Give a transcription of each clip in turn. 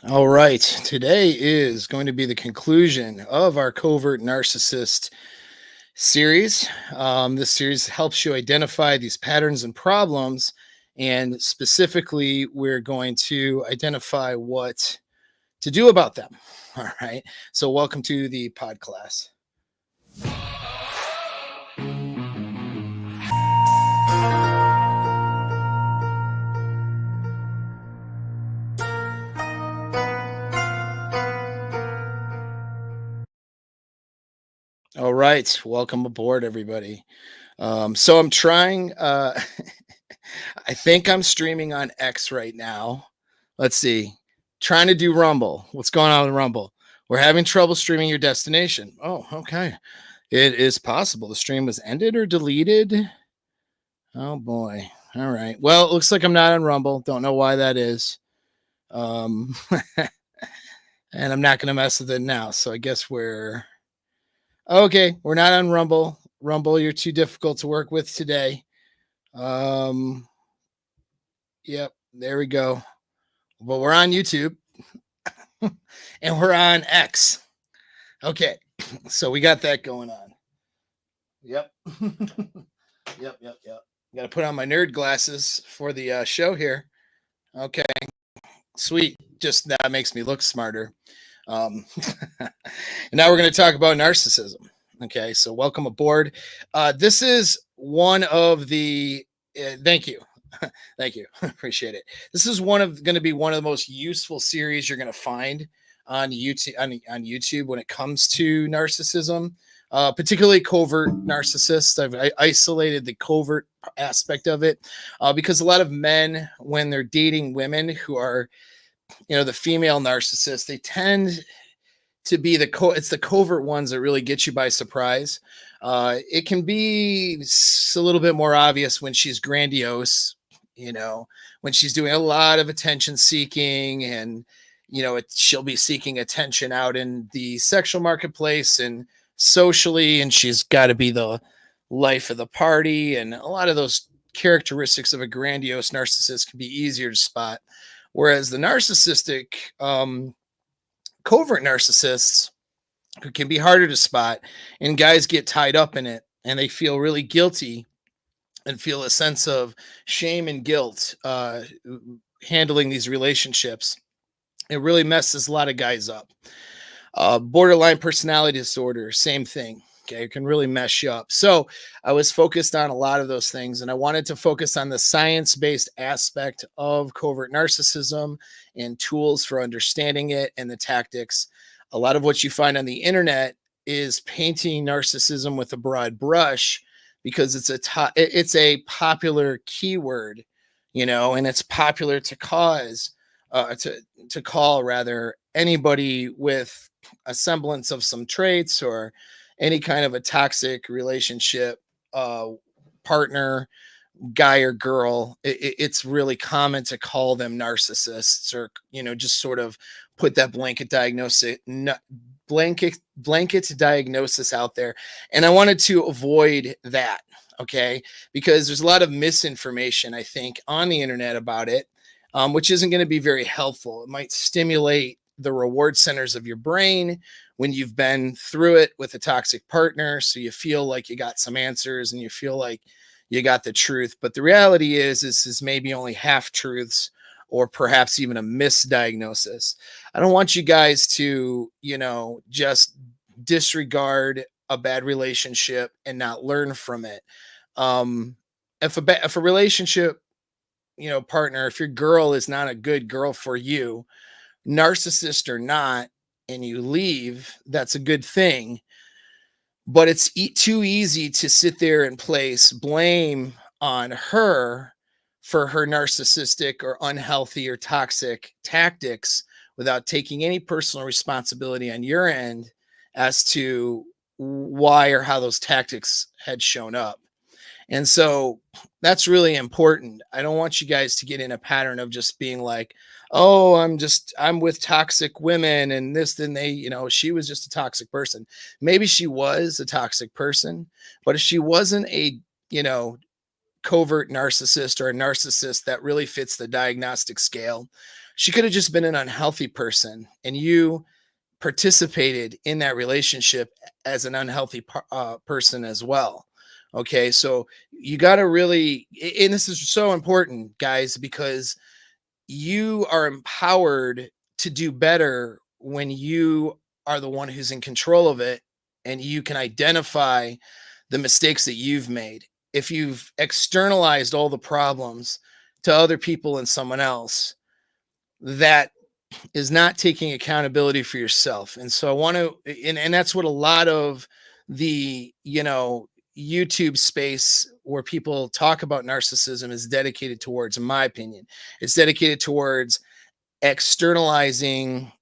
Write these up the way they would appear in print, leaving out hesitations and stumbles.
All right. Today is going to be the conclusion of our covert narcissist series. This series helps you identify these patterns and problems. And specifically, we're going to identify what to do about them. All right. So, welcome to the pod class. All right. Welcome aboard, everybody. So, I'm trying, I think I'm streaming on X right now. Let's see. Trying to do Rumble. What's going on with Rumble? We're having trouble streaming your destination. Oh, okay. It is possible the stream was ended or deleted. Oh boy. All right. Well, it looks like I'm not on Rumble. Don't know why that is. Um and I'm not going to mess with it now. So I guess we're okay. We're not on Rumble. Rumble, you're too difficult to work with today. Um Yep, there we go. But we're on YouTube and we're on X. Okay, so we got that going on. Yep. Yep. Got to put on my nerd glasses for the show here. Okay, sweet. Just that makes me look smarter. And now we're going to talk about narcissism. Okay, so welcome aboard. This is one of the. Thank you. Thank you. Appreciate it. This is going to be one of the most useful series you're going to find on YouTube when it comes to narcissism, particularly covert narcissists. I isolated the covert aspect of it because a lot of men, when they're dating women who are, the female narcissists, they tend to be it's the covert ones that really get you by surprise. It can be a little bit more obvious when she's grandiose, when she's doing a lot of attention seeking and, she'll be seeking attention out in the sexual marketplace and socially, and she's got to be the life of the party. And a lot of those characteristics of a grandiose narcissist can be easier to spot. Whereas the narcissistic, covert narcissists can be harder to spot, and guys get tied up in it and they feel really guilty and feel a sense of shame and guilt handling these relationships. It really messes a lot of guys up. Borderline personality disorder, same thing. Okay, it can really mess you up. So I was focused on a lot of those things, and I wanted to focus on the science-based aspect of covert narcissism and tools for understanding it and the tactics. A lot of what you find on the internet is painting narcissism with a broad brush because it's a popular keyword, and it's popular to call rather anybody with a semblance of some traits or any kind of a toxic relationship, partner, guy or girl. It's really common to call them narcissists, or just sort of put that blanket diagnosis out there. And I wanted to avoid that, okay, because there's a lot of misinformation, I think, on the internet about it, which isn't going to be very helpful. It might stimulate the reward centers of your brain when you've been through it with a toxic partner, so you feel like you got some answers and you feel like you got the truth. But the reality is maybe only half truths, or perhaps even a misdiagnosis. I don't want you guys to, just disregard a bad relationship and not learn from it. If a relationship, partner, if your girl is not a good girl for you, narcissist or not, and you leave, that's a good thing. But it's too easy to sit there and place blame on her for her narcissistic or unhealthy or toxic tactics without taking any personal responsibility on your end as to why or how those tactics had shown up. And so that's really important. I don't want you guys to get in a pattern of just being like, oh, I'm with toxic women and this, then they, she was just a toxic person. Maybe she was a toxic person, but if she wasn't a, covert narcissist or a narcissist that really fits the diagnostic scale. She could have just been an unhealthy person, and you participated in that relationship as an unhealthy person as well. Okay, so you got to really, and this is so important, guys, because you are empowered to do better when you are the one who's in control of it, and you can identify the mistakes that you've made. If you've externalized all the problems to other people and someone else, that is not taking accountability for yourself. And so I want to, and that's what a lot of the, YouTube space where people talk about narcissism is dedicated towards, in my opinion. It's dedicated towards externalizing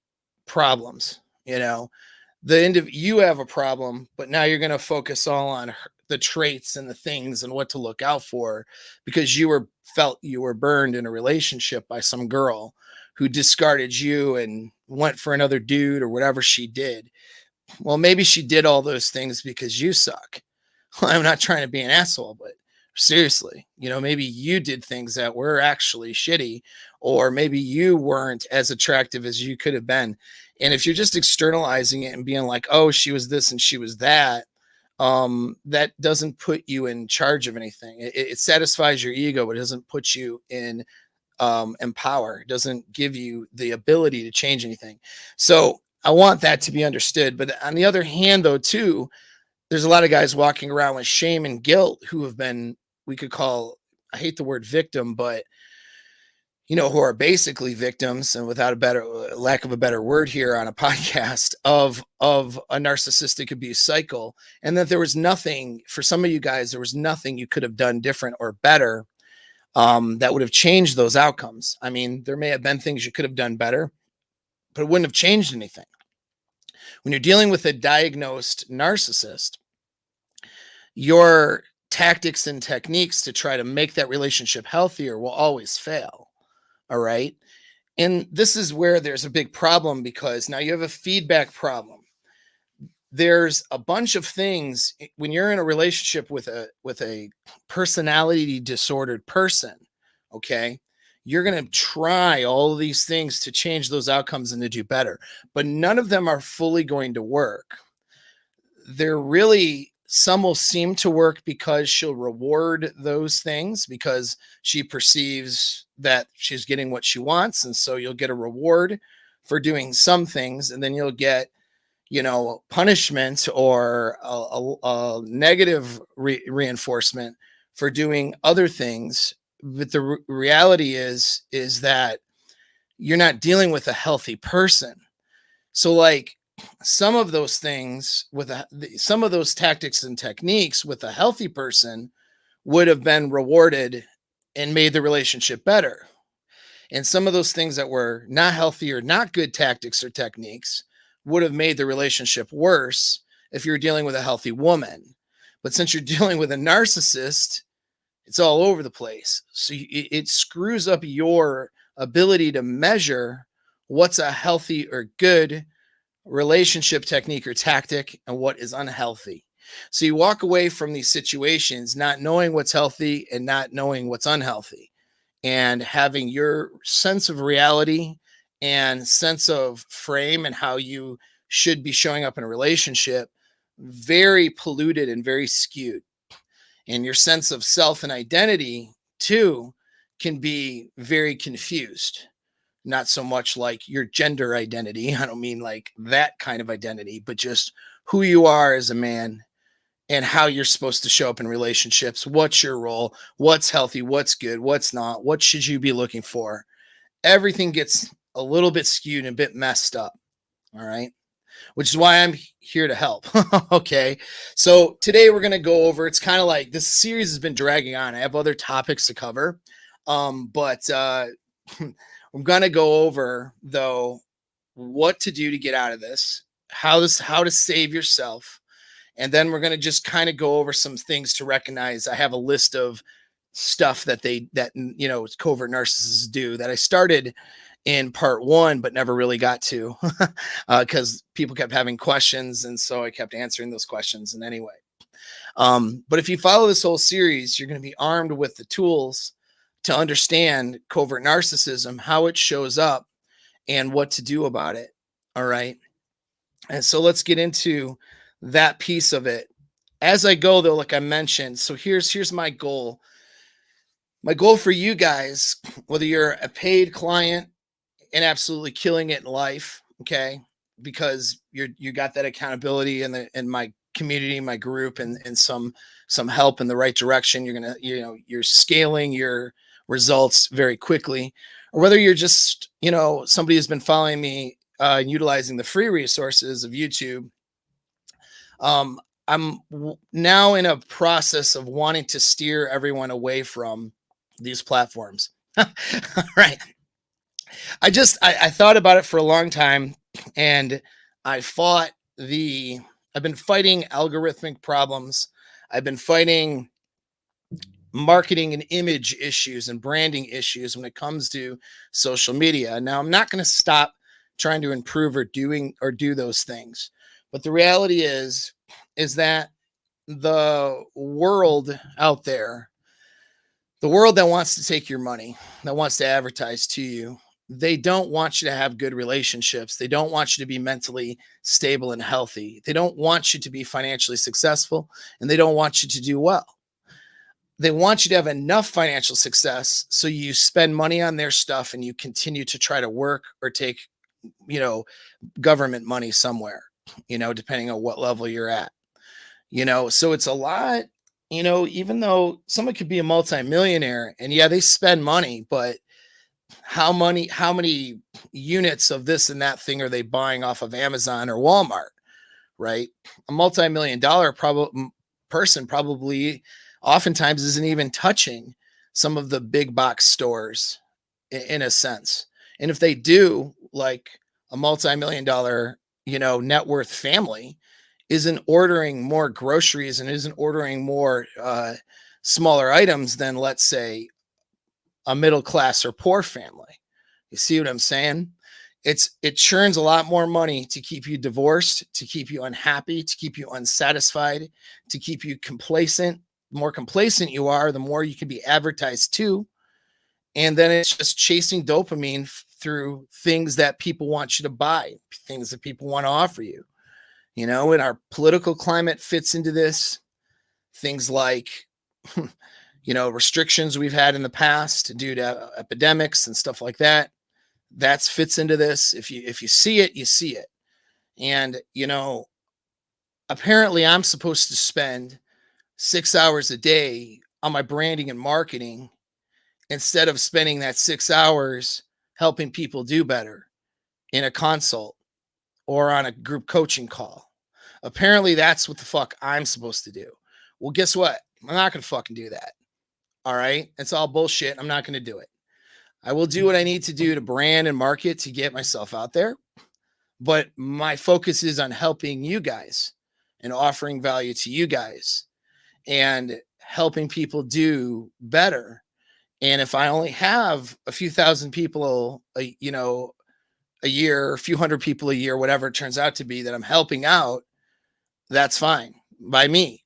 problems. You have a problem, but now you're going to focus all on the traits and the things and what to look out for, because felt you were burned in a relationship by some girl who discarded you and went for another dude or whatever she did. Well, maybe she did all those things because you suck. I'm not trying to be an asshole, but seriously, maybe you did things that were actually shitty, or maybe you weren't as attractive as you could have been. And if you're just externalizing it and being like, oh, she was this and she was that, that doesn't put you in charge of anything. It satisfies your ego, but it doesn't put you in empower. It doesn't give you the ability to change anything. So I want that to be understood. But on the other hand, though, too, there's a lot of guys walking around with shame and guilt who have been, we could call, I hate the word victim, but who are basically victims, and without lack of a better word here on a podcast, of a narcissistic abuse cycle. And that there was nothing, for some of you guys, there was nothing you could have done different or better that would have changed those outcomes. I mean, there may have been things you could have done better, but it wouldn't have changed anything. When you're dealing with a diagnosed narcissist, your tactics and techniques to try to make that relationship healthier will always fail. All right. And this is where there's a big problem, because now you have a feedback problem. There's a bunch of things when you're in a relationship with a personality disordered person. Okay. You're going to try all of these things to change those outcomes and to do better, but none of them are fully going to work. Some will seem to work because she'll reward those things because she perceives that she's getting what she wants. And so you'll get a reward for doing some things, and then you'll get, punishment or a negative reinforcement for doing other things. But the reality is that you're not dealing with a healthy person. So like, some of those things some of those tactics and techniques with a healthy person would have been rewarded and made the relationship better. And some of those things that were not healthy or not good tactics or techniques would have made the relationship worse if you're dealing with a healthy woman. But since you're dealing with a narcissist, it's all over the place. So it screws up your ability to measure what's a healthy or good relationship technique or tactic and what is unhealthy. So you walk away from these situations not knowing what's healthy and not knowing what's unhealthy, and having your sense of reality and sense of frame and how you should be showing up in a relationship very polluted and very skewed. And your sense of self and identity too can be very confused. Not so much like your gender identity. I don't mean like that kind of identity, but just who you are as a man and how you're supposed to show up in relationships. What's your role? What's healthy? What's good? What's not? What should you be looking for? Everything gets a little bit skewed and a bit messed up. All right. Which is why I'm here to help. Okay. So today we're going to go over, it's kind of like this series has been dragging on. I have other topics to cover. But I'm going to go over, though, what to do to get out of this, how to save yourself. And then we're going to just kind of go over some things to recognize. I have a list of stuff that covert narcissists do that I started in part 1, but never really got to because people kept having questions. And so I kept answering those questions. And anyway, But if you follow this whole series, you're going to be armed with the tools to understand covert narcissism, how it shows up, and what to do about it. All right. And so let's get into that piece of it. As I go, though, like I mentioned, so here's my goal. My goal for you guys, whether you're a paid client and absolutely killing it in life, okay, because you got that accountability in my community, my group, and some help in the right direction. You're gonna, you're scaling your results very quickly, or whether you're just, somebody who's been following me and utilizing the free resources of YouTube. I'm now in a process of wanting to steer everyone away from these platforms. Right. I thought about it for a long time, and I've been fighting algorithmic problems. I've been fighting marketing and image issues and branding issues when it comes to social media. Now, I'm not going to stop trying to improve or do those things. But the reality is that the world out there, the world that wants to take your money, that wants to advertise to you, they don't want you to have good relationships. They don't want you to be mentally stable and healthy. They don't want you to be financially successful, and they don't want you to do well. They want you to have enough financial success so you spend money on their stuff and you continue to try to work or take, government money somewhere, depending on what level you're at. So it's a lot, even though someone could be a multimillionaire and yeah, they spend money, but how many units of this and that thing are they buying off of Amazon or Walmart, right? A multi-million-dollar person probably oftentimes isn't even touching some of the big box stores in a sense. And if they do, like a multi-million-dollar, net worth family isn't ordering more groceries and isn't ordering more smaller items than, let's say, a middle class or poor family. You see what I'm saying? It churns a lot more money to keep you divorced, to keep you unhappy, to keep you unsatisfied, to keep you complacent. The more complacent you are, the more you can be advertised to. And then it's just chasing dopamine through things that people want you to buy, things that people want to offer you. And our political climate fits into this. Things like, restrictions we've had in the past due to epidemics and stuff like that. That fits into this. If you see it, you see it. And, apparently I'm supposed to spend 6 hours a day on my branding and marketing instead of spending that 6 hours helping people do better in a consult or on a group coaching call. Apparently that's what the fuck I'm supposed to do. Well, guess what? I'm not going to fucking do that. All right. It's all bullshit. I'm not going to do it. I will do what I need to do to brand and market to get myself out there. But my focus is on helping you guys and offering value to you guys and helping people do better. And if I only have a few thousand people, a year, a few hundred people a year, whatever it turns out to be that I'm helping out, that's fine by me,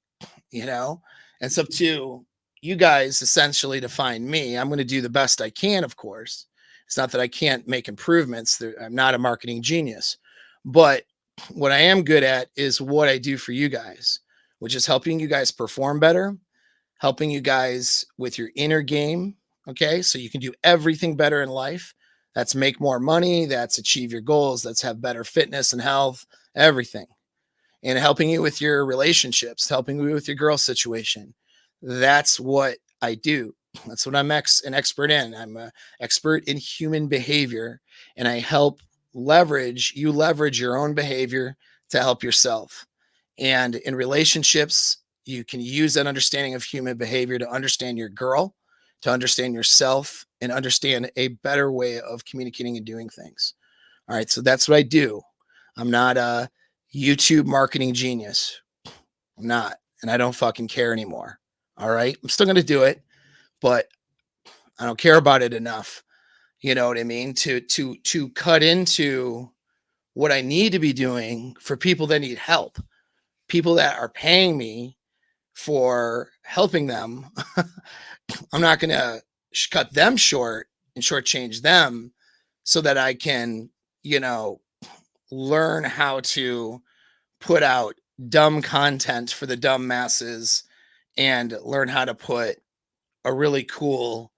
and it's up to you guys essentially to find me. I'm going to do the best I can, of course. It's not that I can't make improvements. I'm not a marketing genius, but what I am good at is what I do for you guys, which is helping you guys perform better, helping you guys with your inner game. Okay. So you can do everything better in life. That's make more money. That's achieve your goals. That's have better fitness and health, everything. And helping you with your relationships, helping you with your girl situation. That's what I do. That's what I'm an expert in. I'm an expert in human behavior, and I help leverage your own behavior to help yourself. And in relationships, you can use that understanding of human behavior to understand your girl, to understand yourself, and understand a better way of communicating and doing things. All right. So that's what I do. I'm not a YouTube marketing genius. I'm not, and I don't fucking care anymore. All right. I'm still going to do it, but I don't care about it enough. You know what I mean? To cut into what I need to be doing for people that need help, people that are paying me for helping them. I'm not going to cut them short and shortchange them so that I can, learn how to put out dumb content for the dumb masses and learn how to put a really cool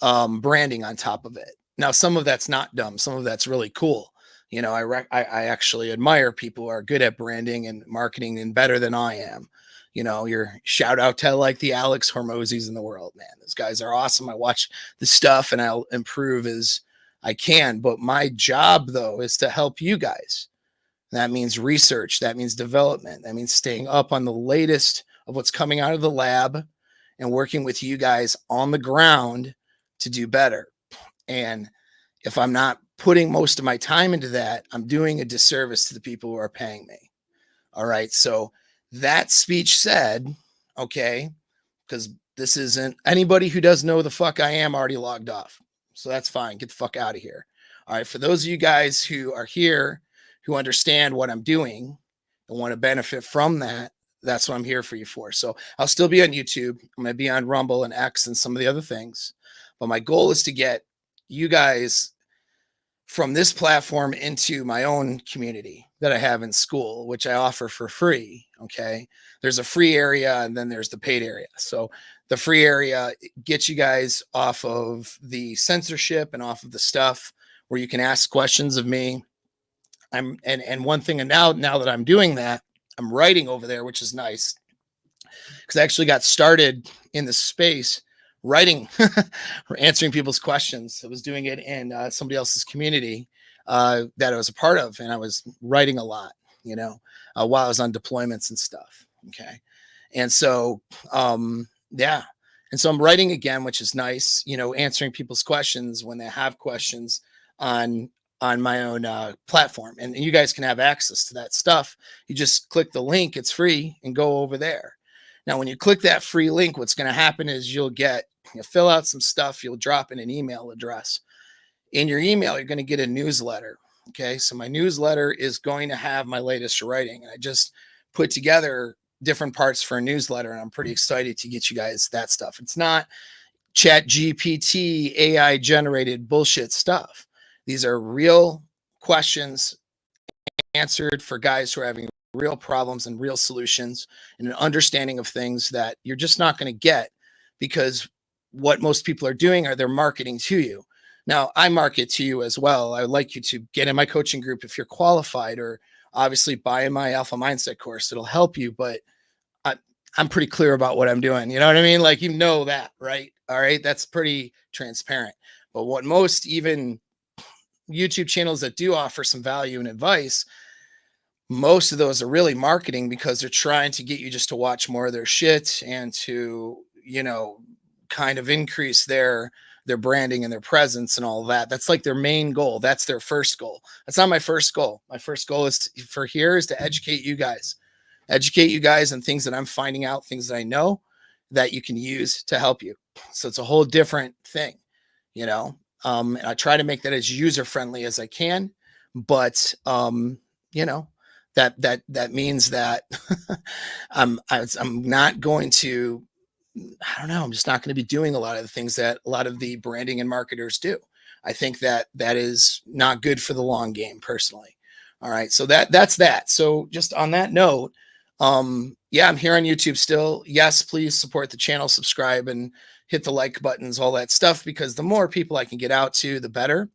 branding on top of it. Now, some of that's not dumb. Some of that's really cool. I actually admire people who are good at branding and marketing and better than I am. Your shout out to like the Alex Hormozis in the world, man. Those guys are awesome. I watch the stuff and I'll improve as I can. But my job, though, is to help you guys. That means research. That means development. That means staying up on the latest of what's coming out of the lab and working with you guys on the ground to do better. And if I'm not putting most of my time into that, I'm doing a disservice to the people who are paying me. All right. So that speech said, okay, because this isn't anybody who doesn't know the fuck I am already logged off. So that's fine. Get the fuck out of here. All right. For those of you guys who are here, who understand what I'm doing and want to benefit from that, that's what I'm here for you for. So I'll still be on YouTube. I'm going to be on Rumble and X and some of the other things. But my goal is to get you guys from this platform into my own community that I have in school, which I offer for free. Okay. There's a free area and then there's the paid area. So the free area gets you guys off of the censorship and off of the stuff where you can ask questions of me. And one thing, and now that I'm doing that, I'm writing over there, which is nice because I actually got started in the space writing, answering people's questions. I was doing it in somebody else's community that I was a part of, and I was writing a lot, while I was on deployments and stuff. Okay, and so yeah, and so I'm writing again, which is nice, answering people's questions when they have questions on my own platform, and you guys can have access to that stuff. You just click the link, it's free, and go over there. Now, when you click that free link, what's going to happen is you'll fill out some stuff, you'll drop in an email address. In your email, you're going to get a newsletter. Okay, so my newsletter is going to have my latest writing. I just put together different parts for a newsletter, and I'm pretty excited to get you guys that stuff. It's not Chat GPT, AI generated bullshit stuff. These are real questions answered for guys who are having real problems and real solutions and an understanding of things that you're just not going to get because what most people are doing are they're marketing to you. Now, I market to you as well. I would like you to get in my coaching group if you're qualified, or obviously buy in my Alpha Mindset course. It'll help you, but I'm pretty clear about what I'm doing. You know what I mean? Like, that, right? All right. That's pretty transparent. But what most even YouTube channels that do offer some value and advice, most of those are really marketing because they're trying to get you just to watch more of their shit and to, kind of increase their branding and their presence and all of that. That's like their main goal. That's their first goal. That's not my first goal. My first goal is to educate you guys on things that I'm finding out, things that I know that you can use to help you. So it's a whole different thing, and I try to make that as user-friendly as I can, but, that means that I'm not going to, I'm just not going to be doing a lot of the things that a lot of the branding and marketers do. I think that is not good for the long game personally. All right. So that's that. So just on that note, yeah, I'm here on YouTube still. Yes, please support the channel, subscribe, and hit the like buttons, all that stuff, because the more people I can get out to, the better.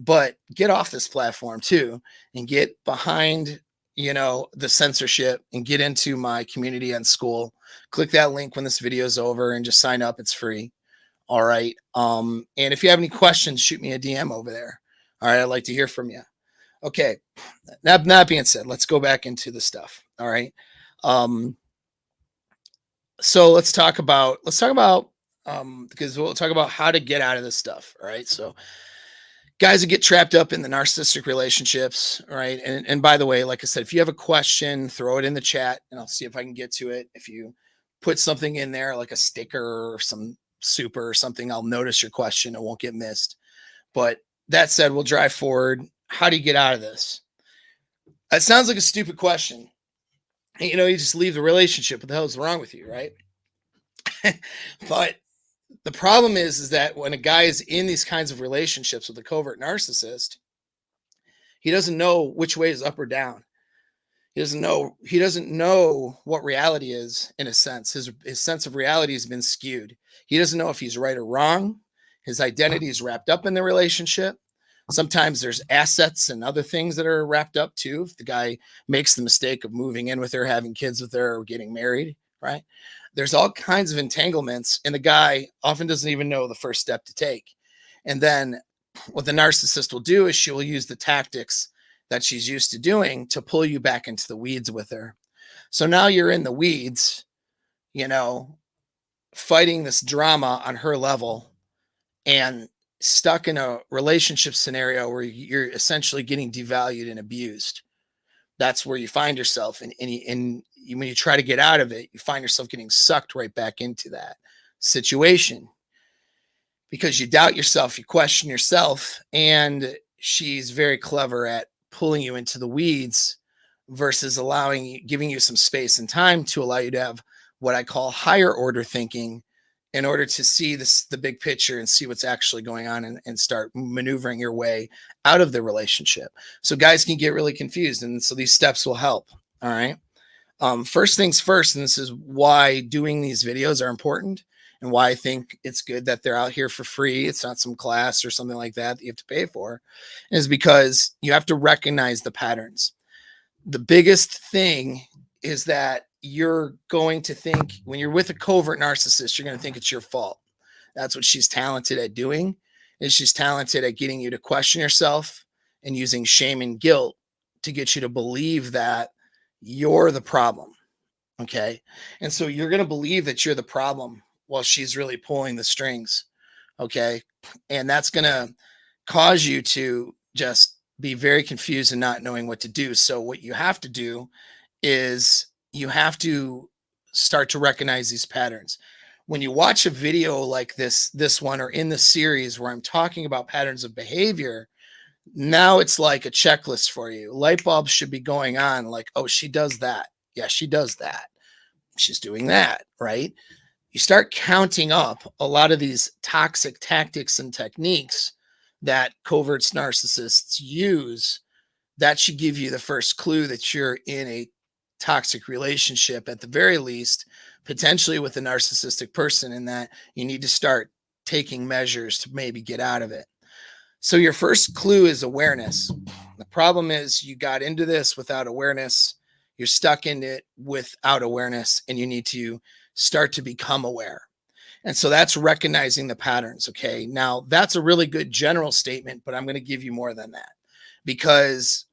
But get off this platform too and get behind, the censorship and get into my community and school. Click that link when this video is over and just sign up. It's free. All right. And if you have any questions, shoot me a DM over there. All right. I'd like to hear from you. Okay. That being said, let's go back into the stuff. All right. So let's talk about because we'll talk about how to get out of this stuff. All right. So guys that get trapped up in the narcissistic relationships. All right. And by the way, like I said, if you have a question, throw it in the chat and I'll see if I can get to it. If you put something in there, like a sticker or some super or something, I'll notice your question. It won't get missed. But that said, we'll drive forward. How do you get out of this? That sounds like a stupid question. you know, you just leave the relationship. What the hell is wrong with you, right? But the problem is that when a guy is in these kinds of relationships with a covert narcissist, he doesn't know which way is up or down. He doesn't know what reality is, in a sense. His sense of reality has been skewed. He doesn't know if he's right or wrong. His identity is wrapped up in the relationship. Sometimes there's assets and other things that are wrapped up too. If the guy makes the mistake of moving in with her, having kids with her, or getting married, right? There's all kinds of entanglements, and the guy often doesn't even know the first step to take. And then what the narcissist will do is she will use the tactics that she's used to doing to pull you back into the weeds with her. So now you're in the weeds, you know, fighting this drama on her level and stuck in a relationship scenario where you're essentially getting devalued and abused. That's where you find yourself. And when you try to get out of it, you find yourself getting sucked right back into that situation because you doubt yourself, you question yourself, and she's very clever at pulling you into the weeds versus giving you some space and time to allow you to have what I call higher order thinking in order to see the big picture and see what's actually going on and start maneuvering your way out of the relationship. So guys can get really confused. And so these steps will help. All right. First things first, and this is why doing these videos are important and why I think it's good that they're out here for free. It's not some class or something like that you have to pay for, is because you have to recognize the patterns. The biggest thing is that you're going to think when you're with a covert narcissist, you're going to think it's your fault. That's what she's talented at doing, is she's talented at getting you to question yourself and using shame and guilt to get you to believe that you're the problem. Okay. And so you're going to believe that you're the problem while she's really pulling the strings. Okay. And that's going to cause you to just be very confused and not knowing what to do. So what you have to do is you have to start to recognize these patterns. When you watch a video like this one, or in the series where I'm talking about patterns of behavior, now it's like a checklist for you. Light bulbs should be going on like, oh, she does that. Yeah, she does that. She's doing that, right? You start counting up a lot of these toxic tactics and techniques that covert narcissists use. That should give you the first clue that you're in a toxic relationship, at the very least, potentially with a narcissistic person, and that you need to start taking measures to maybe get out of it. So your first clue is awareness. The problem is you got into this without awareness. You're stuck in it without awareness, and you need to start to become aware. And so that's recognizing the patterns. Okay. Now that's a really good general statement, but I'm going to give you more than that, because,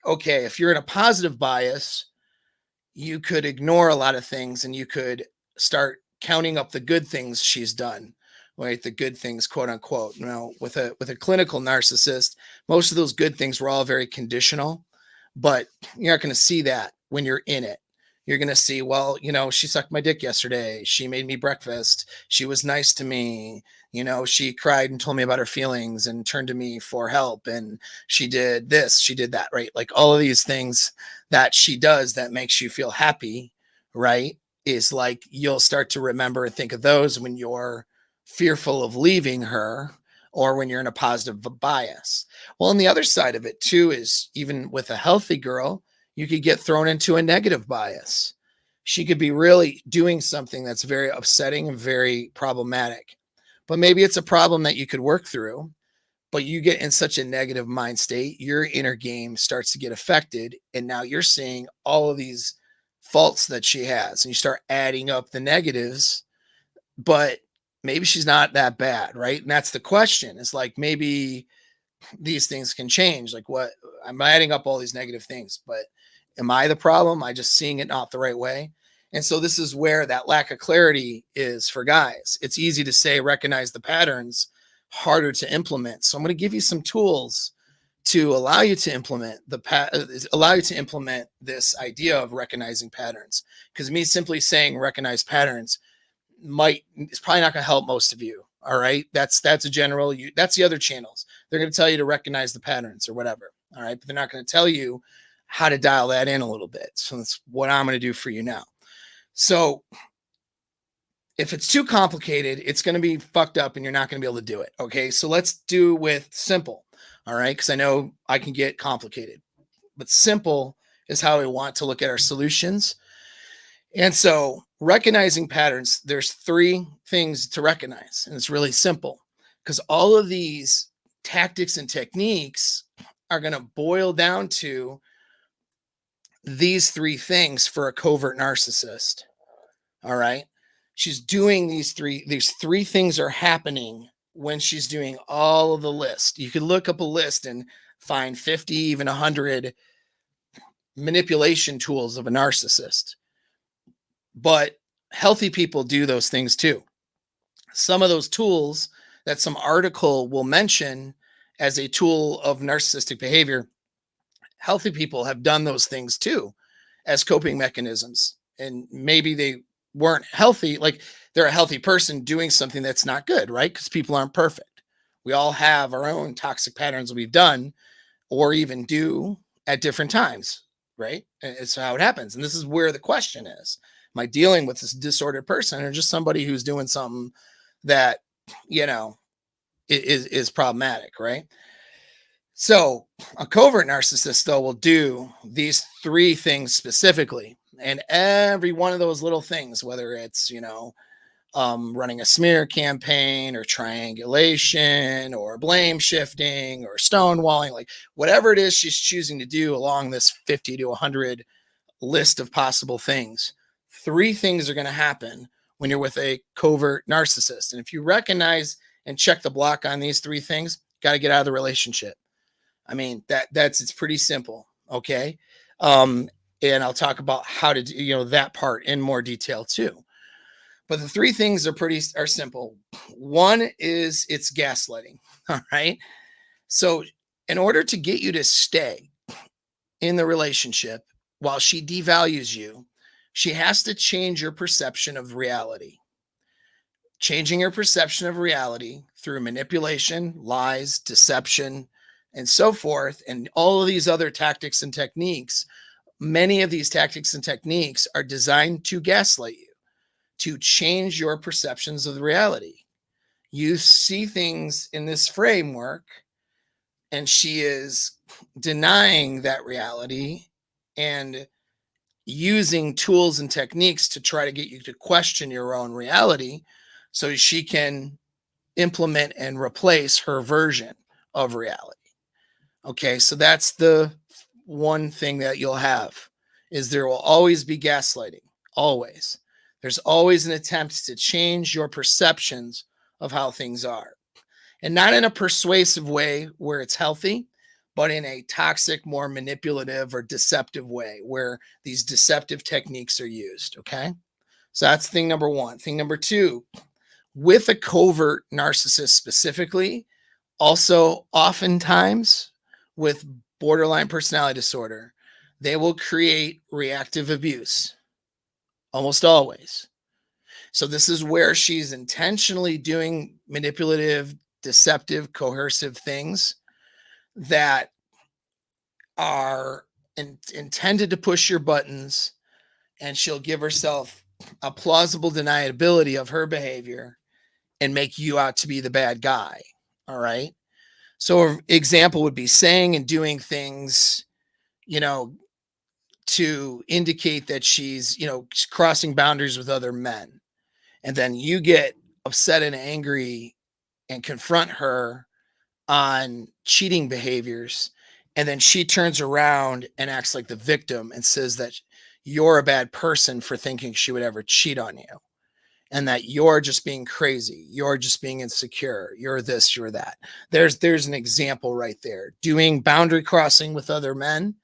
okay, if you're in a positive bias, you could ignore a lot of things and you could start counting up the good things she's done, right? The good things, quote unquote. Now, with a clinical narcissist, most of those good things were all very conditional, but you're not going to see that when you're in it. You're going to see, well, you know, she sucked my dick yesterday. She made me breakfast. She was nice to me. You know, she cried and told me about her feelings and turned to me for help. And she did this, she did that, right? Like all of these things that she does that makes you feel happy, right? Is like, you'll start to remember and think of those when you're fearful of leaving her, or when you're in a positive bias. Well, on the other side of it too is, even with a healthy girl, you could get thrown into a negative bias. She could be really doing something that's very upsetting and very problematic, but maybe it's a problem that you could work through, but you get in such a negative mind state, your inner game starts to get affected. And now you're seeing all of these faults that she has, and you start adding up the negatives, but maybe she's not that bad, right? And that's the question. It's like, maybe these things can change. Like, what, I'm adding up all these negative things, but am I the problem? Am I just seeing it not the right way? And so this is where that lack of clarity is for guys. It's easy to say, recognize the patterns, harder to implement. So I'm going to give you some tools to allow you to implement this idea of recognizing patterns. Because me simply saying recognize patterns is probably not going to help most of you. All right. That's a general, that's the other channels. They're going to tell you to recognize the patterns or whatever. All right. But they're not going to tell you how to dial that in a little bit. So that's what I'm going to do for you now. So if it's too complicated, it's going to be fucked up and you're not going to be able to do it. Okay. So let's do with simple. All right. Because I know I can get complicated, but simple is how we want to look at our solutions. And so recognizing patterns, there's 3 things to recognize, and it's really simple because all of these tactics and techniques are going to boil down to these 3 things for a covert narcissist. All right. She's doing these three things are happening when she's doing all of the list. You could look up a list and find 50, even 100 manipulation tools of a narcissist. But healthy people do those things too. Some of those tools that some article will mention as a tool of narcissistic behavior, healthy people have done those things too as coping mechanisms. And maybe they weren't healthy, like they're a healthy person doing something that's not good, right? Because people aren't perfect. We all have our own toxic patterns we've done or even do at different times, right? It's how it happens. And this is where the question is. Am I dealing with this disordered person or just somebody who's doing something that, is problematic, right? So a covert narcissist, though, will do these 3 things specifically. And every one of those little things, whether it's, running a smear campaign or triangulation or blame shifting or stonewalling, like whatever it is she's choosing to do along this 50 to 100 list of possible things, 3 things are going to happen when you're with a covert narcissist. And if you recognize and check the block on these 3 things, got to get out of the relationship. I mean, it's pretty simple. Okay. And I'll talk about how to do, that part in more detail too. But the 3 things are simple. One is it's gaslighting. All right. So in order to get you to stay in the relationship while she devalues you, she has to change your perception of reality. Changing your perception of reality through manipulation, lies, deception, and so forth, and all of these other tactics and techniques. Many of these tactics and techniques are designed to gaslight you, to change your perceptions of the reality. You see things in this framework, and she is denying that reality and using tools and techniques to try to get you to question your own reality so she can implement and replace her version of reality. Okay, so that's the one thing that you'll have is there will always be gaslighting. Always. There's always an attempt to change your perceptions of how things are. And not in a persuasive way where it's healthy, but in a toxic, more manipulative or deceptive way where these deceptive techniques are used. Okay. So that's thing number 1. Thing number 2, with a covert narcissist specifically, also oftentimes with borderline personality disorder, they will create reactive abuse. Almost always. So this is where she's intentionally doing manipulative, deceptive, coercive things that are intended to push your buttons, and she'll give herself a plausible deniability of her behavior and make you out to be the bad guy. All right. So an example would be saying and doing things, to indicate that she's, crossing boundaries with other men. And then you get upset and angry and confront her on cheating behaviors. And then she turns around and acts like the victim and says that you're a bad person for thinking she would ever cheat on you. And that you're just being crazy. You're just being insecure. You're this, you're that. There's an example right there. Doing boundary crossing with other men,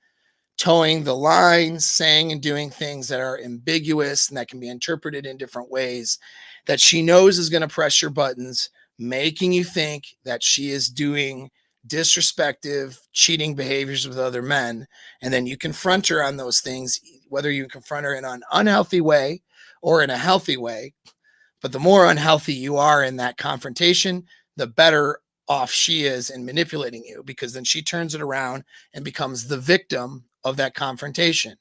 towing the line, saying and doing things that are ambiguous and that can be interpreted in different ways that she knows is going to press your buttons, making you think that she is doing disrespectful, cheating behaviors with other men. And then you confront her on those things, whether you confront her in an unhealthy way or in a healthy way. But the more unhealthy you are in that confrontation, the better off she is in manipulating you, because then she turns it around and becomes the victim of that confrontation.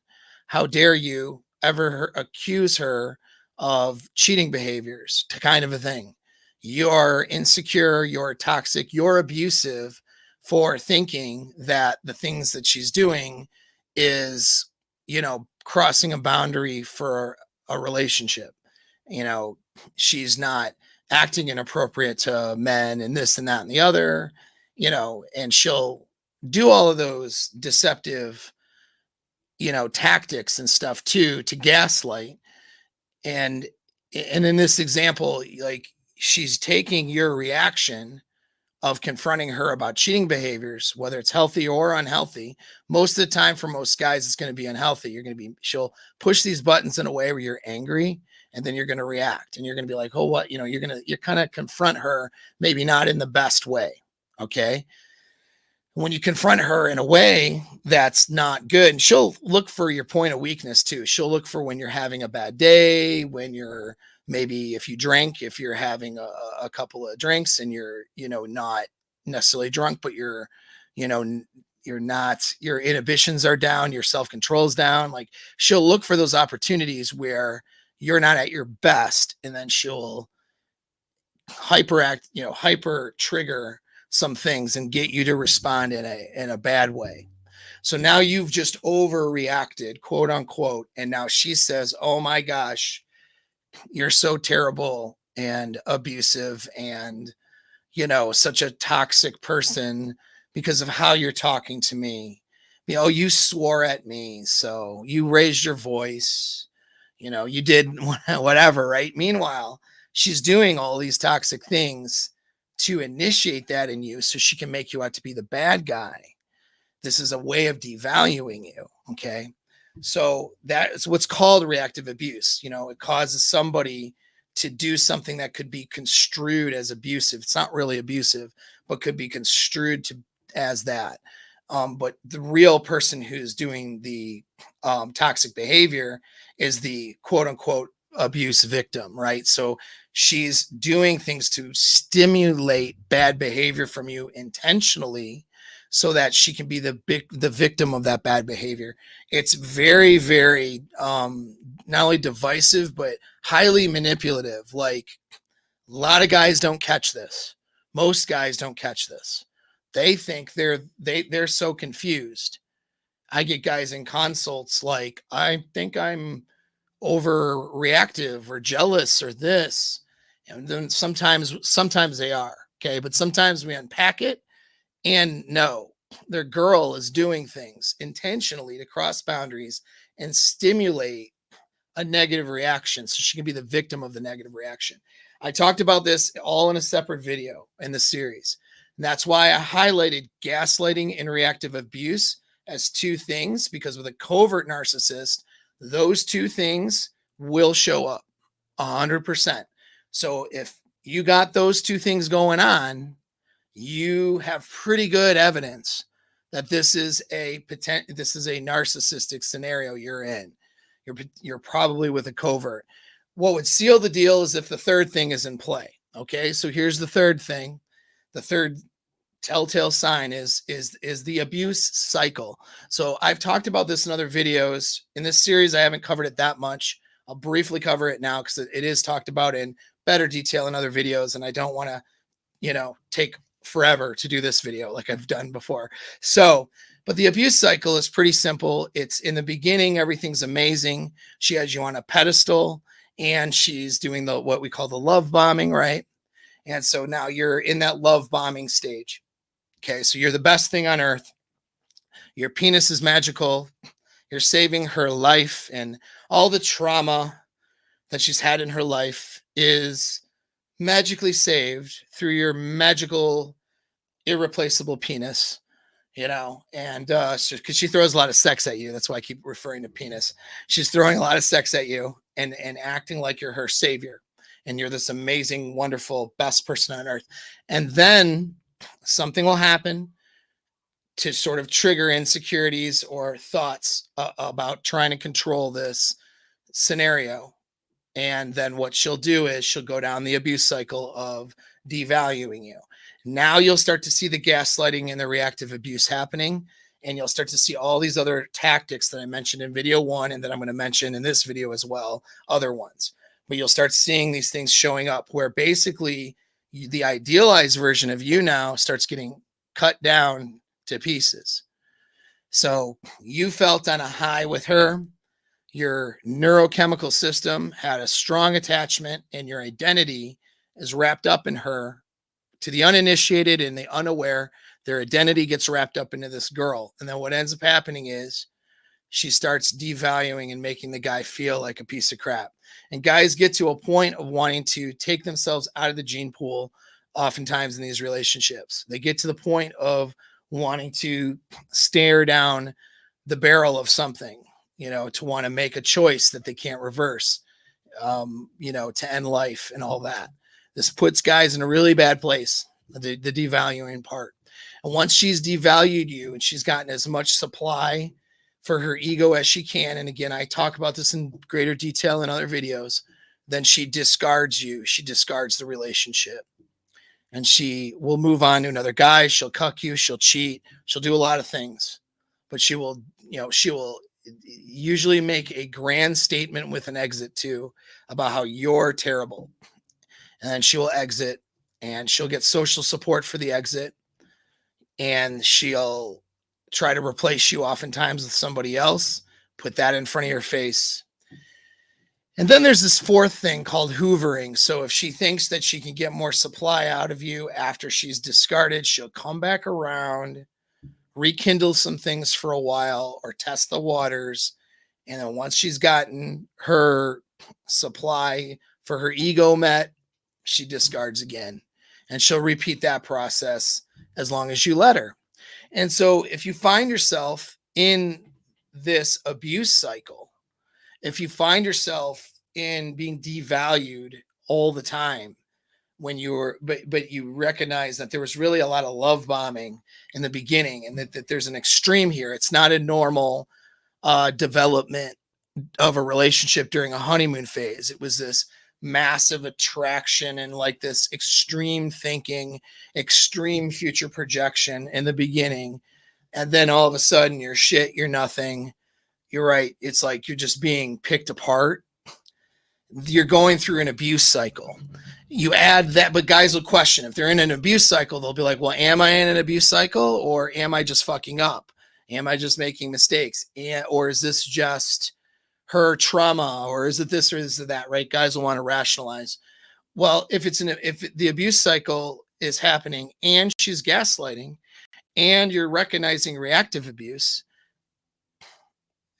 How dare you ever accuse her of cheating behaviors, to kind of a thing. You're insecure, you're toxic, you're abusive for thinking that the things that she's doing is, crossing a boundary for a relationship. She's not acting inappropriate to men and this and that and the other, and she'll do all of those deceptive, tactics and stuff too, to gaslight. And in this example, like, she's taking your reaction of confronting her about cheating behaviors, whether it's healthy or unhealthy. Most of the time, for most guys, it's going to be unhealthy. She'll push these buttons in a way where you're angry, and then you're going to react, and you're going to be like, oh, what, you're kind of confront her, maybe not in the best way. Okay. When you confront her in a way that's not good, and she'll look for your point of weakness too. She'll look for when you're having a bad day, when you're, maybe if you drink, if you're having a couple of drinks and you're, not necessarily drunk, but you're not, your inhibitions are down, your self-control's down. Like, she'll look for those opportunities where you're not at your best, and then she'll hyper trigger some things and get you to respond in a bad way. So now you've just overreacted, quote unquote, and now she says, oh my gosh, you're so terrible and abusive and, such a toxic person because of how you're talking to me. You swore at me, so you raised your voice, you did whatever, right? Meanwhile, she's doing all these toxic things to initiate that in you so she can make you out to be the bad guy. This is a way of devaluing you. Okay. So that's what's called reactive abuse. It causes somebody to do something that could be construed as abusive. It's not really abusive, but could be construed as that. But the real person who's doing the toxic behavior is the quote unquote abuse victim, right? So she's doing things to stimulate bad behavior from you intentionally so that she can be the victim of that bad behavior. It's very, very not only divisive, but highly manipulative. Like, a lot of guys don't catch this. Most guys don't catch this. They think they're so confused. I get guys in consults like, I think I'm overreactive or jealous or this. And then sometimes they are. Okay. But sometimes we unpack it, and no, their girl is doing things intentionally to cross boundaries and stimulate a negative reaction so she can be the victim of the negative reaction. I talked about this all in a separate video in the series. And that's why I highlighted gaslighting and reactive abuse as two things, because with a covert narcissist, those two things will show up 100%. So if you got those two things going on, you have pretty good evidence that this is a narcissistic scenario you're in. You're probably with a covert. What would seal the deal is if the third thing is in play. Okay, so here's the third thing. The third telltale sign is the abuse cycle. So I've talked about this in other videos. In this series, I haven't covered it that much. I'll briefly cover it now because it is talked about in better detail in other videos, and I don't want to, take forever to do this video like I've done before. So, but the abuse cycle is pretty simple. It's in the beginning, everything's amazing. She has you on a pedestal, and she's doing what we call the love bombing, right? And so now you're in that love bombing stage. Okay, so you're the best thing on earth. Your penis is magical. You're saving her life, and all the trauma that she's had in her life is magically saved through your magical, irreplaceable penis, and because she throws a lot of sex at you. That's why I keep referring to penis. She's throwing a lot of sex at you and acting like you're her savior, and you're this amazing, wonderful, best person on earth. And then something will happen to sort of trigger insecurities or thoughts about trying to control this scenario. And then what she'll do is she'll go down the abuse cycle of devaluing you. Now you'll start to see the gaslighting and the reactive abuse happening. and you'll start to see all these other tactics that I mentioned in video 1 and that I'm going to mention in this video as well, other ones. But you'll start seeing these things showing up where basically the idealized version of you now starts getting cut down to pieces. So you felt on a high with her, your neurochemical system had a strong attachment, and your identity is wrapped up in her. To the uninitiated and the unaware, their identity gets wrapped up into this girl. And then what ends up happening is she starts devaluing and making the guy feel like a piece of crap. And guys get to a point of wanting to take themselves out of the gene pool oftentimes in these relationships. They get to the point of wanting to stare down the barrel of something, to want to make a choice that they can't reverse, to end life and all that. This puts guys in a really bad place, the devaluing part. And once she's devalued you and she's gotten as much supply for her ego as she can, and again, I talk about this in greater detail in other videos, then she discards you. She discards the relationship. And she will move on to another guy. She'll cuck you. She'll cheat. She'll do a lot of things. But she will usually make a grand statement with an exit too about how you're terrible. And then she will exit, and she'll get social support for the exit. And she'll try to replace you oftentimes with somebody else, put that in front of your face. And then there's this fourth thing called hoovering. So if she thinks that she can get more supply out of you after she's discarded, she'll come back around, rekindle some things for a while, or test the waters. And then once she's gotten her supply for her ego met, she discards again. And she'll repeat that process as long as you let her. And so if you find yourself in this abuse cycle, if you find yourself in being devalued all the time, when you're, but you recognize that there was really a lot of love bombing in the beginning, and that there's an extreme here. It's not a normal development of a relationship during a honeymoon phase. It was this massive attraction and like this extreme thinking, extreme future projection in the beginning. And then all of a sudden you're shit, you're nothing. You're right. It's like you're just being picked apart. You're going through an abuse cycle. You add that, but guys will question if they're in an abuse cycle. They'll be like, well, am I in an abuse cycle, or am I just fucking up? Am I just making mistakes? Or is this just her trauma, or is it this, or is it that, right? Guys will want to rationalize. Well, if the abuse cycle is happening and she's gaslighting and you're recognizing reactive abuse,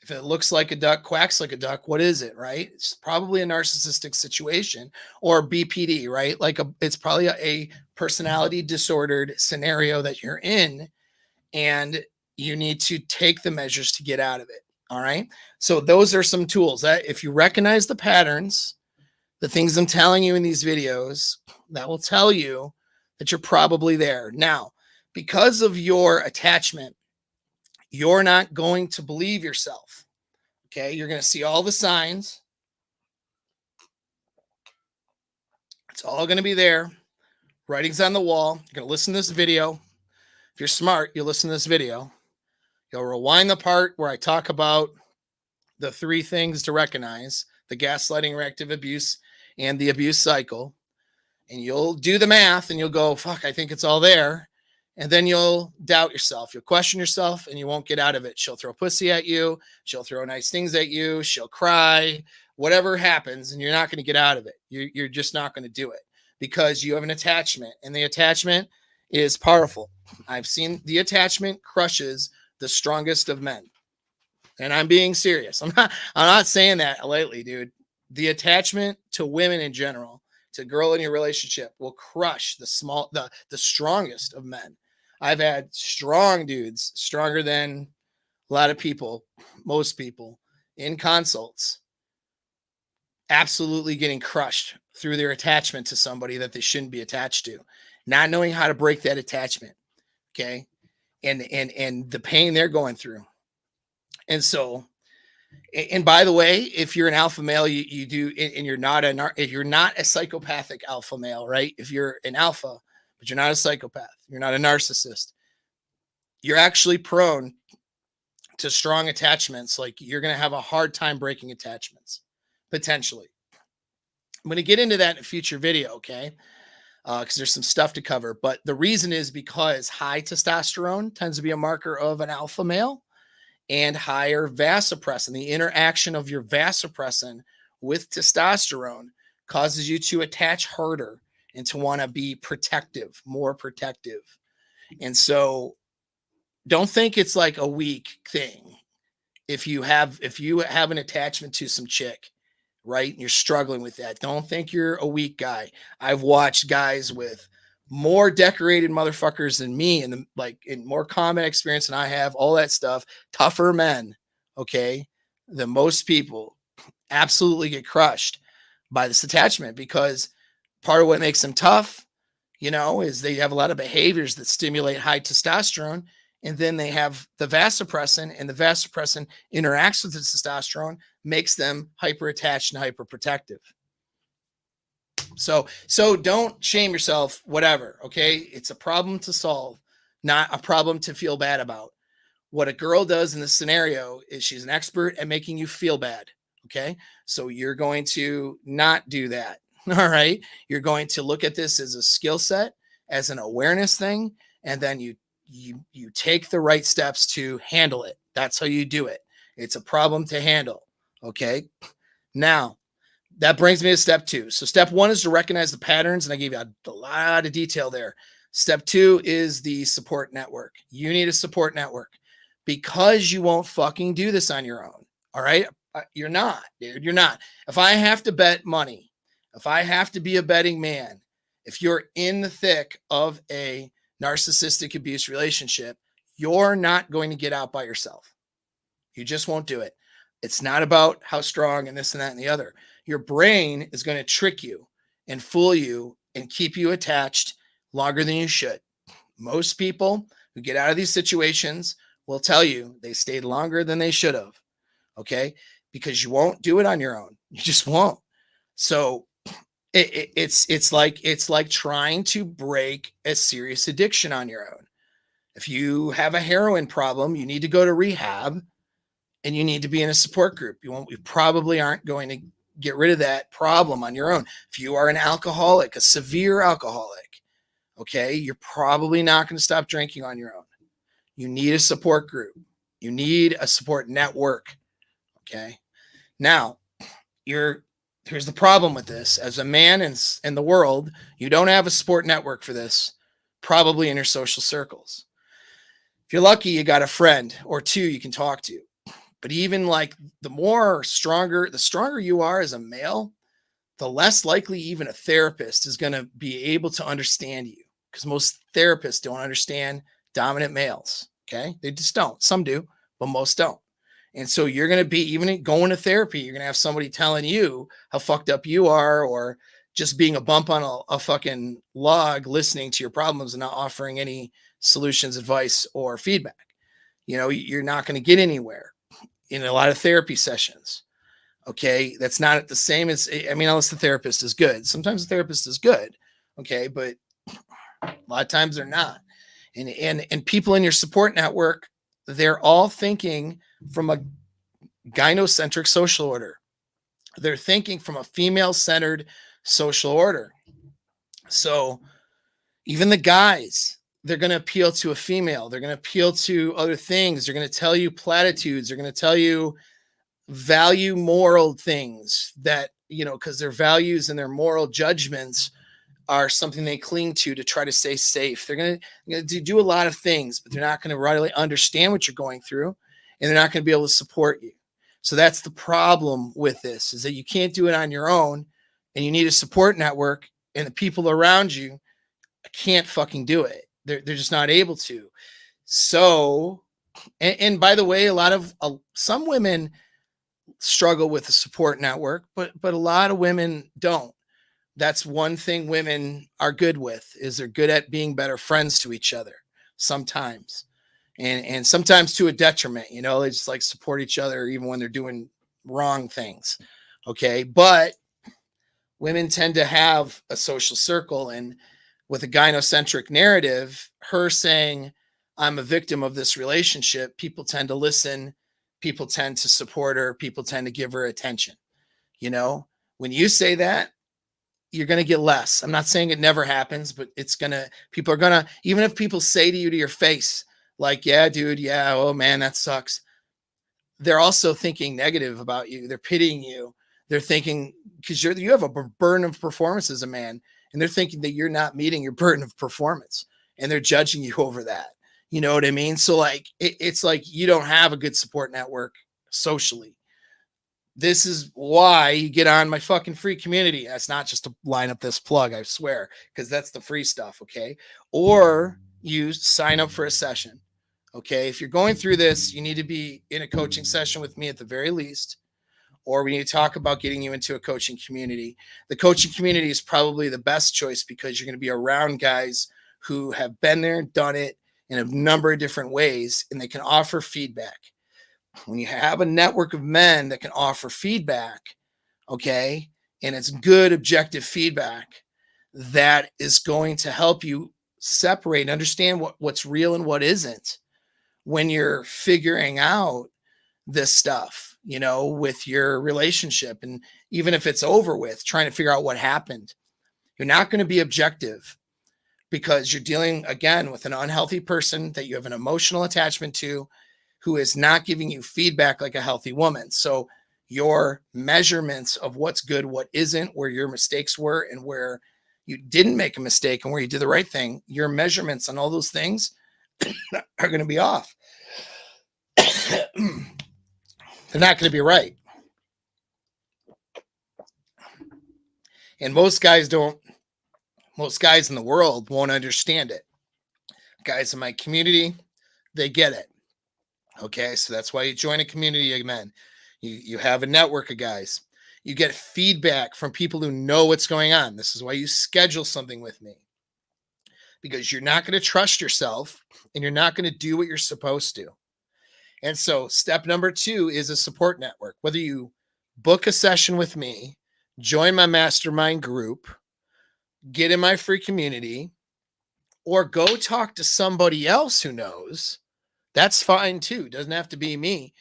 if it looks like a duck, quacks like a duck, what is it, right? It's probably a narcissistic situation, or BPD, right? It's probably a personality disordered scenario that you're in, and you need to take the measures to get out of it. All right. So those are some tools that if you recognize the patterns, the things I'm telling you in these videos, that will tell you that you're probably there. Now, because of your attachment, you're not going to believe yourself. Okay. You're going to see all the signs. It's all going to be there. Writing's on the wall. You're going to listen to this video. If you're smart, you'll listen to this video. You'll rewind the part where I talk about the 3 things to recognize: the gaslighting, reactive abuse, and the abuse cycle. And you'll do the math and you'll go, fuck, I think it's all there. And then you'll doubt yourself. You'll question yourself and you won't get out of it. She'll throw pussy at you. She'll throw nice things at you. She'll cry, whatever happens, and you're not going to get out of it. You're just not going to do it because you have an attachment, and the attachment is powerful. I've seen the attachment crushes the strongest of men. And I'm being serious. I'm not saying that lightly, dude. The attachment to women in general, to girl in your relationship, will crush the strongest of men. I've had strong dudes, stronger than a lot of people, most people, in consults, absolutely getting crushed through their attachment to somebody that they shouldn't be attached to, not knowing how to break that attachment. Okay. And the pain they're going through. And so, and by the way, if you're an alpha male, you do, and if you're not a psychopathic alpha male, right? If you're an alpha, but you're not a psychopath, you're not a narcissist, you're actually prone to strong attachments, like you're going to have a hard time breaking attachments, potentially. I'm going to get into that in a future video, okay? Because there's some stuff to cover. But the reason is because high testosterone tends to be a marker of an alpha male, and higher vasopressin. The interaction of your vasopressin with testosterone causes you to attach harder and to want to be protective, more protective. And so don't think it's like a weak thing. If you have an attachment to some chick, right, and you're struggling with that, don't think you're a weak guy. I've watched guys with more decorated motherfuckers than me, and in more common experience than I have, all that stuff, tougher men, okay, than most people, absolutely get crushed by this attachment, because part of what makes them tough, is they have a lot of behaviors that stimulate high testosterone, and then they have the vasopressin, and the vasopressin interacts with the testosterone, makes them hyper attached and hyper protective. So don't shame yourself, whatever, okay? It's a problem to solve, not a problem to feel bad about. What a girl does in this scenario is she's an expert at making you feel bad, okay? So you're going to not do that, all right? You're going to look at this as a skill set, as an awareness thing, and then you take the right steps to handle it. That's how you do it. It's a problem to handle, okay? Now, that brings me to step 2. So step 1 is to recognize the patterns, and I gave you a lot of detail there. Step 2 is the support network. You need a support network, because you won't fucking do this on your own. All right? You're not, dude. You're not. If I have to bet money, if I have to be a betting man, if you're in the thick of a narcissistic abuse relationship, you're not going to get out by yourself. You just won't do it. It's not about how strong and this and that and the other. Your brain is going to trick you and fool you and keep you attached longer than you should. Most people who get out of these situations will tell you they stayed longer than they should have. Okay? Because you won't do it on your own. You just won't. So it's like trying to break a serious addiction on your own. If you have a heroin problem, you need to go to rehab, and you need to be in a support group. You probably aren't going to get rid of that problem on your own. If you are an alcoholic, a severe alcoholic, okay, you're probably not going to stop drinking on your own. You need a support group. You need a support network. Okay. Now, here's the problem with this. As a man in the world, you don't have a support network for this, probably in your social circles. If you're lucky, you got a friend or two you can talk to. But even like the stronger you are as a male, the less likely even a therapist is going to be able to understand you, because most therapists don't understand dominant males. Okay. They just don't. Some do, but most don't. And so you're going to be, even going to therapy, you're going to have somebody telling you how fucked up you are, or just being a bump on a fucking log, listening to your problems and not offering any solutions, advice, or feedback. You're not going to get anywhere in a lot of therapy sessions. Okay. That's not the same as, unless the therapist is good. Sometimes the therapist is good. Okay. But a lot of times they're not. And people in your support network, they're all thinking from a gynocentric social order. They're thinking from a female-centered social order. So even the guys, they're going to appeal to a female. They're going to appeal to other things. They're going to tell you platitudes. They're going to tell you value moral things that, because their values and their moral judgments are something they cling to try to stay safe. They're going to do a lot of things, but they're not going to really understand what you're going through, and they're not going to be able to support you. So that's the problem with this, is that you can't do it on your own, and you need a support network, and the people around you can't fucking do it. They're just not able to. So, and by the way, some women struggle with a support network, but a lot of women don't. That's one thing women are good with, is they're good at being better friends to each other sometimes. And sometimes to a detriment, they just like support each other even when they're doing wrong things. Okay. But women tend to have a social circle, and with a gynocentric narrative, her saying, I'm a victim of this relationship, people tend to listen, people tend to support her, people tend to give her attention. You know, when you say that, you're going to get less. I'm not saying it never happens, but people are going to, even if people say to you to your face, like, yeah, dude, yeah, oh man, that sucks. They're also thinking negative about you. They're pitying you. They're thinking, because you have a burden of performance as a man, and they're thinking that you're not meeting your burden of performance, and they're judging you over that. You know what I mean? So like, it's like you don't have a good support network socially. This is why you get on my fucking free community. That's not just to line up this plug, I swear, because that's the free stuff, okay? Or you sign up for a session, okay? If you're going through this, you need to be in a coaching session with me at the very least, or we need to talk about getting you into a coaching community. The coaching community is probably the best choice because you're going to be around guys who have been there, done it in a number of different ways, and they can offer feedback. When you have a network of men that can offer feedback, okay, and it's good objective feedback, that is going to help you separate and understand what's real and what isn't when you're figuring out this stuff, you know, with your relationship. And even if it's over with, trying to figure out what happened, you're not going to be objective because you're dealing, again, with an unhealthy person that you have an emotional attachment to, who is not giving you feedback like a healthy woman. So your measurements of what's good, what isn't, where your mistakes were, and where you didn't make a mistake and where you did the right thing, your measurements on all those things are going to be off. They're not going to be right. And most guys in the world won't understand it. Guys in my community, they get it. Okay, so that's why you join a community of men. You have a network of guys. You get feedback from people who know what's going on. This is why you schedule something with me. Because you're not going to trust yourself and you're not going to do what you're supposed to. And so step number 2 is a support network. Whether you book a session with me, join my mastermind group, get in my free community, or go talk to somebody else who knows, that's fine too. Doesn't have to be me.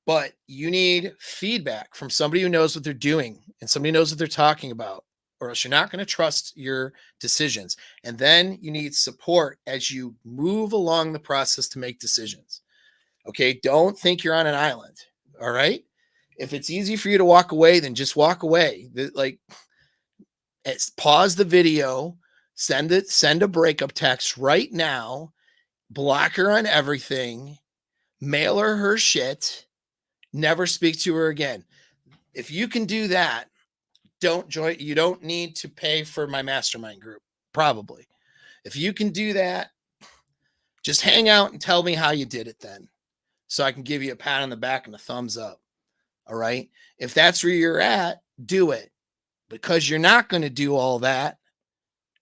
But you need feedback from somebody who knows what they're doing and somebody knows what they're talking about, or else you're not going to trust your decisions. And then you need support as you move along the process to make decisions. Okay, don't think you're on an island. All right. If it's easy for you to walk away, then just walk away. Like, pause the video, send a breakup text right now, block her on everything, mail her shit, never speak to her again. If you can do that, don't join. You don't need to pay for my mastermind group, probably. If you can do that, just hang out and tell me how you did it then, so I can give you a pat on the back and a thumbs up. All right. If that's where you're at, do it. Because you're not going to do all that,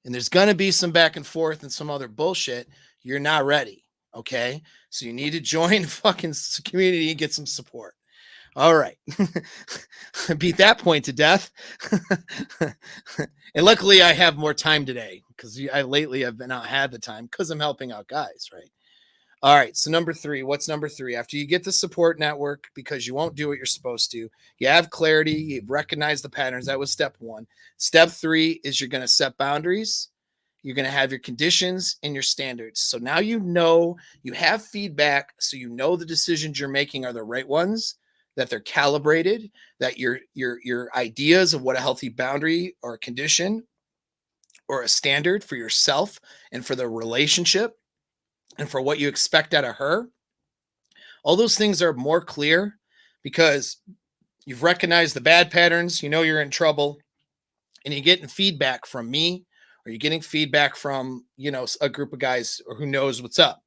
and there's going to be some back and forth and some other bullshit, you're not ready. Okay. So you need to join the fucking community and get some support. All right. Beat that point to death. And luckily I have more time today because lately I've not had the time because I'm helping out guys. Right. All right. So number 3, what's number 3? After you get the support network, because you won't do what you're supposed to, you have clarity, you recognize the patterns. That was step 1. Step 3 is you're going to set boundaries. You're going to have your conditions and your standards. So now you know you have feedback. So you know the decisions you're making are the right ones, that they're calibrated, that your ideas of what a healthy boundary or a condition or a standard for yourself and for the relationship and for what you expect out of her, all those things are more clear because you've recognized the bad patterns, you know you're in trouble, and you're getting feedback from me, or you're getting feedback from, you know, a group of guys who knows what's up.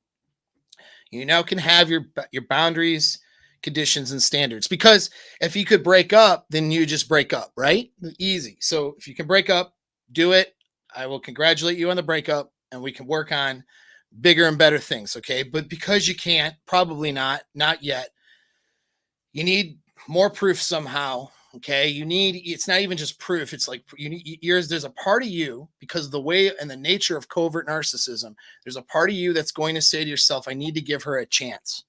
You now can have your boundaries, conditions, and standards. Because if you could break up, then you just break up, right? Easy. So if you can break up, do it. I will congratulate you on the breakup, and we can work on bigger and better things. Okay. But because you can't, probably not yet, you need more proof somehow Okay, it's not even just proof. It's like there's a part of you, because of the way and the nature of covert narcissism, there's a part of you that's going to say to yourself, I need to give her a chance.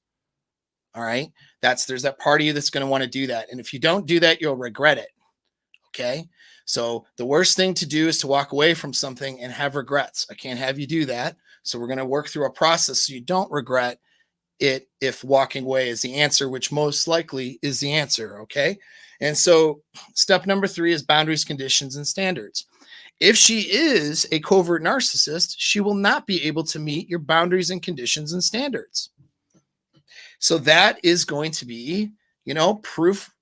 All right. There's that part of you that's going to want to do that. And if you don't do that, you'll regret it. Okay. So the worst thing to do is to walk away from something and have regrets. I can't have you do that. So we're going to work through a process so you don't regret it if walking away is the answer, which most likely is the answer. Okay. And so step number 3 is boundaries, conditions, and standards. If she is a covert narcissist, she will not be able to meet your boundaries and conditions and standards. So that is going to be, proof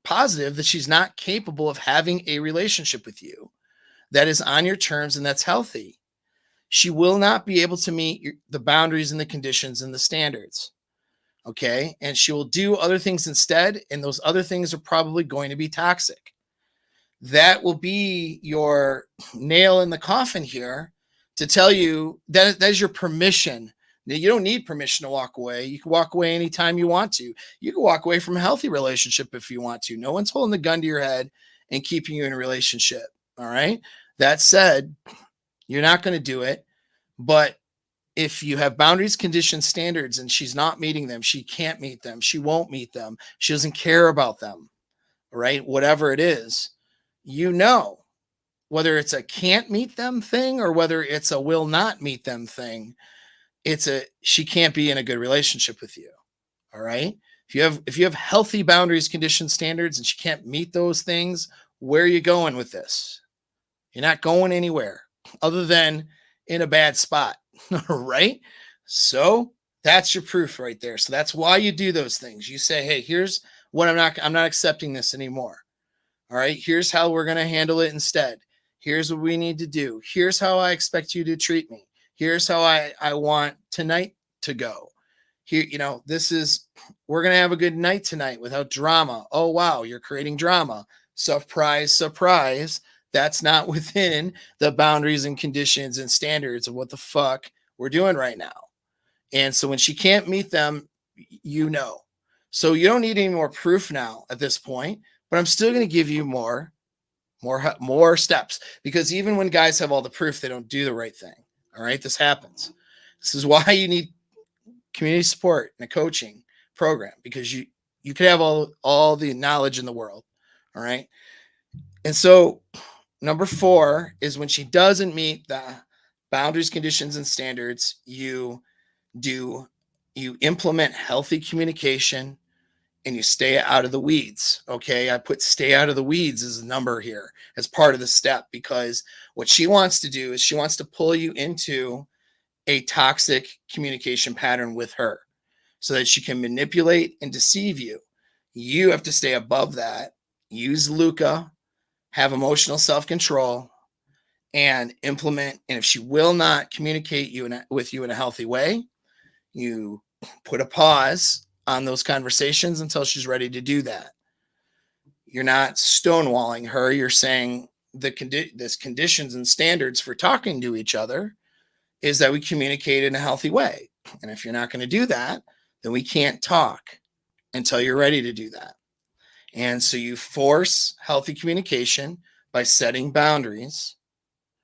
positive that she's not capable of having a relationship with you that is on your terms and that's healthy. She will not be able to meet the boundaries and the conditions and the standards. Okay. And she will do other things instead. And those other things are probably going to be toxic. That will be your nail in the coffin here to tell you that is your permission. Now, you don't need permission to walk away. You can walk away anytime you want to. You can walk away from a healthy relationship if you want to. No one's holding the gun to your head and keeping you in a relationship. All right. That said, you're not going to do it. But if you have boundaries, conditions, standards, and she's not meeting them, she can't meet them, she won't meet them, she doesn't care about them, right? Whatever it is, whether it's a can't meet them thing or whether it's a will not meet them thing, she can't be in a good relationship with you. All right. If you have healthy boundaries, conditions, standards, and she can't meet those things, where are you going with this? You're not going anywhere other than in a bad spot. Right. So that's your proof right there. So that's why you do those things. You say, hey, here's what I'm not accepting this anymore. All right. Here's how we're going to handle it instead. Here's what we need to do. Here's how I expect you to treat me. Here's how I want tonight to go. Here, we're going to have a good night tonight without drama. Oh, wow. You're creating drama. Surprise, surprise. That's not within the boundaries and conditions and standards of what the fuck we're doing right now. And so when she can't meet them, so you don't need any more proof now at this point, but I'm still going to give you more steps, because even when guys have all the proof, they don't do the right thing. All right. This happens. This is why you need community support and a coaching program, because you could have all the knowledge in the world. All right. And so number 4 is when she doesn't meet the boundaries, conditions, and standards, you implement healthy communication and you stay out of the weeds. Okay. I put stay out of the weeds as a number here as part of the step, because what she wants to do is she wants to pull you into a toxic communication pattern with her so that she can manipulate and deceive you. You have to stay above that. Use Luca, have emotional self-control, and implement. And if she will not communicate with you in a healthy way, you put a pause on those conversations until she's ready to do that. You're not stonewalling her. You're saying this conditions and standards for talking to each other is that we communicate in a healthy way. And if you're not going to do that, then we can't talk until you're ready to do that. And so you force healthy communication by setting boundaries.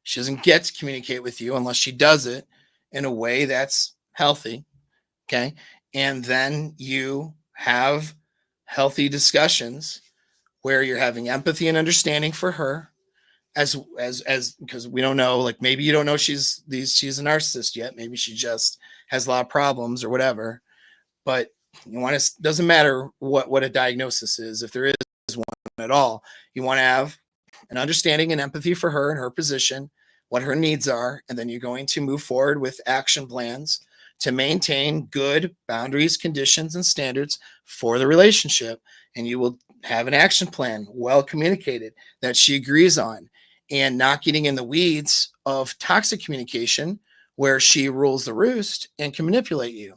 She doesn't get to communicate with you unless she does it in a way that's healthy. Okay. And then you have healthy discussions where you're having empathy and understanding for her as because we don't know, like maybe you don't know she's a narcissist yet. Maybe she just has a lot of problems or whatever, but doesn't matter what a diagnosis is. If there is one at all, you want to have an understanding and empathy for her and her position, what her needs are. And then you're going to move forward with action plans to maintain good boundaries, conditions, and standards for the relationship. And you will have an action plan, well communicated, that she agrees on, and not getting in the weeds of toxic communication where she rules the roost and can manipulate you.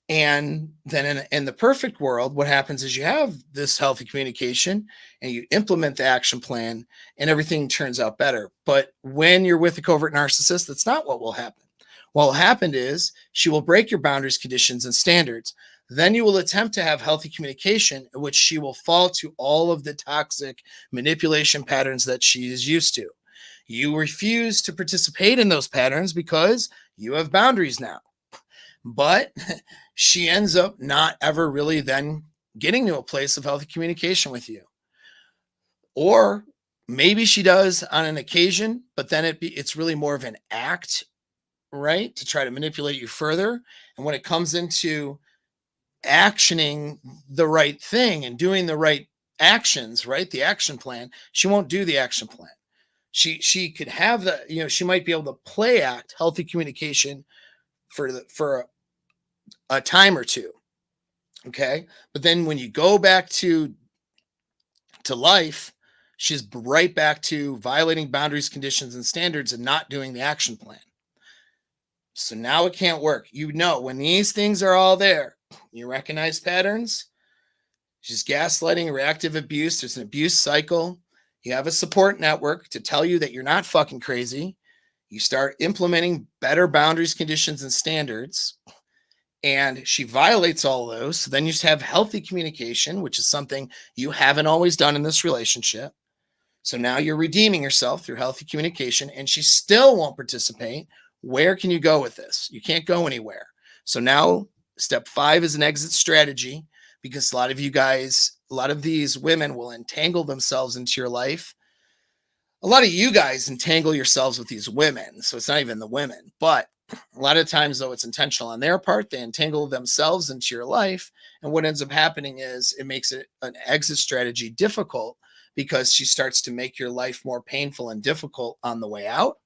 And then in the perfect world, what happens is you have this healthy communication and you implement the action plan and everything turns out better. But when you're with a covert narcissist, that's not what will happen. What happened is she will break your boundaries, conditions, and standards. Then you will attempt to have healthy communication, in which she will fall to all of the toxic manipulation patterns that she is used to. You refuse to participate in those patterns because you have boundaries now. But she ends up not ever really then getting to a place of healthy communication with you. Or maybe she does on an occasion, but then it's really more of an act, right? To try to manipulate you further. And when it comes into actioning the right thing and doing the right actions, right? The action plan, she won't do the action plan. She could have she might be able to play act healthy communication for a time or two. Okay. But then when you go back to life, she's right back to violating boundaries, conditions, and standards and not doing the action plan. So now it can't work. When these things are all there, you recognize patterns. She's gaslighting, reactive abuse. There's an abuse cycle. You have a support network to tell you that you're not fucking crazy. You start implementing better boundaries, conditions, and standards. And she violates all of those. So then you just have healthy communication, which is something you haven't always done in this relationship. So now you're redeeming yourself through healthy communication, and she still won't participate. Where can you go with this? You can't go anywhere. So now step 5 is an exit strategy, because a lot of these women will entangle themselves into your life. A lot of you guys entangle yourselves with these women. So it's not even the women, but a lot of times, though, it's intentional on their part. They entangle themselves into your life. And what ends up happening is it makes it an exit strategy difficult, because she starts to make your life more painful and difficult on the way out.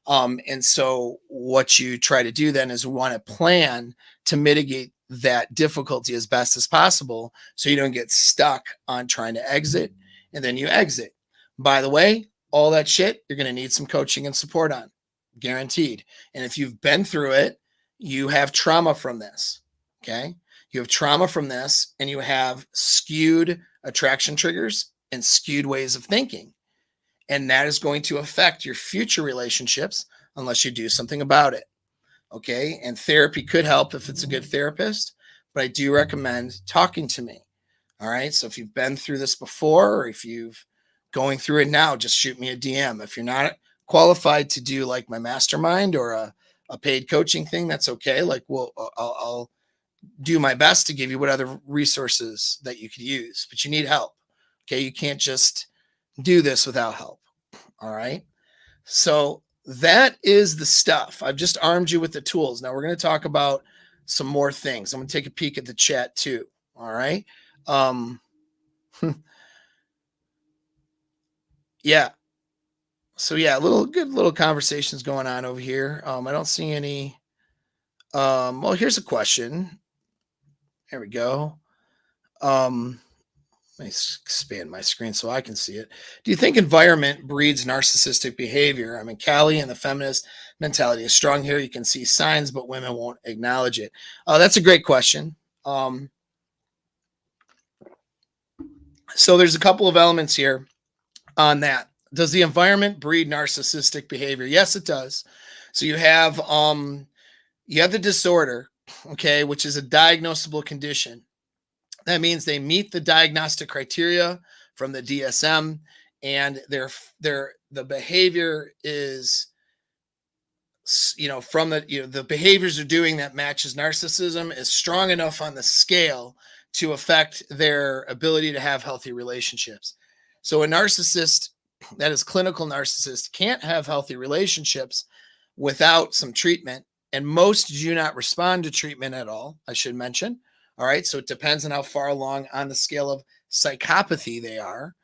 And so what you try to do then is want to plan to mitigate that difficulty as best as possible, so you don't get stuck on trying to exit, and then you exit. By the way, all that shit, you're going to need some coaching and support on, guaranteed. And if you've been through it, you have trauma from this. Okay. You have trauma from this, and you have skewed attraction triggers and skewed ways of thinking. And that is going to affect your future relationships unless you do something about it. Okay. And therapy could help if it's a good therapist, but I do recommend talking to me. All right. So if you've been through this before, or if you've going through it now, just shoot me a DM. If you're not qualified to do like my mastermind or a paid coaching thing, that's okay. Like, I'll do my best to give you what other resources that you could use, but you need help. Okay. You can't just do this without help. All right. So that is the stuff. I've just armed you with the tools. Now we're going to talk about some more things. I'm going to take a peek at the chat too. All right. Yeah. So yeah, good little conversations going on over here. I don't see any. Well, here's a question. There we go. Let me expand my screen so I can see it. Do you think environment breeds narcissistic behavior? I mean, Callie and the feminist mentality is strong here. You can see signs, but women won't acknowledge it. That's a great question. So there's a couple of elements here on that. Does the environment breed narcissistic behavior? Yes, it does. So you have the disorder, okay, which is a diagnosable condition. That means they meet the diagnostic criteria from the DSM, and the behavior is, from the behaviors they're doing that matches narcissism is strong enough on the scale to affect their ability to have healthy relationships. So a narcissist, that is clinical narcissist, can't have healthy relationships without some treatment. And most do not respond to treatment at all, I should mention. All right. So it depends on how far along on the scale of psychopathy they are.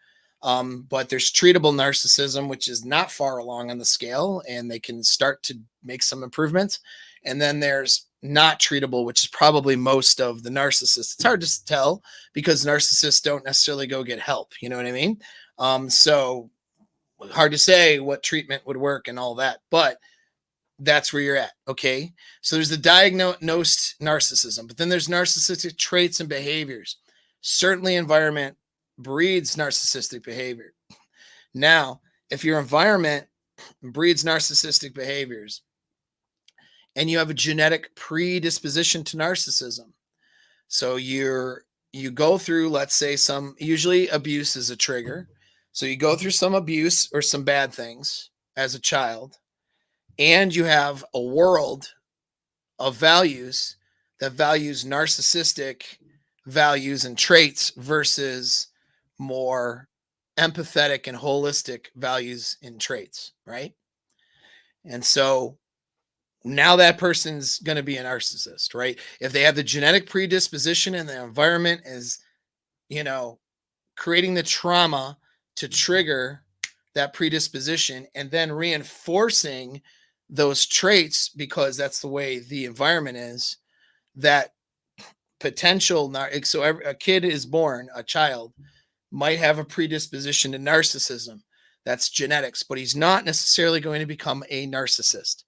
But there's treatable narcissism, which is not far along on the scale, and they can start to make some improvements. And then there's not treatable, which is probably most of the narcissists. It's hard to tell because narcissists don't necessarily go get help. You know what I mean? So hard to say what treatment would work and all that, but that's where you're at. Okay. So there's the diagnosed narcissism, but then there's narcissistic traits and behaviors. Certainly environment breeds narcissistic behavior. Now, if your environment breeds narcissistic behaviors and you have a genetic predisposition to narcissism. So you go through, let's say, usually abuse is a trigger. So you go through some abuse or some bad things as a child, and you have a world of values that values narcissistic values and traits versus more empathetic and holistic values and traits, right? And so now that person's going to be a narcissist, right? If they have the genetic predisposition and the environment is, creating the trauma to trigger that predisposition and then reinforcing those traits because that's the way the environment is, that potential. So a kid is born, a child might have a predisposition to narcissism. That's genetics, but he's not necessarily going to become a narcissist.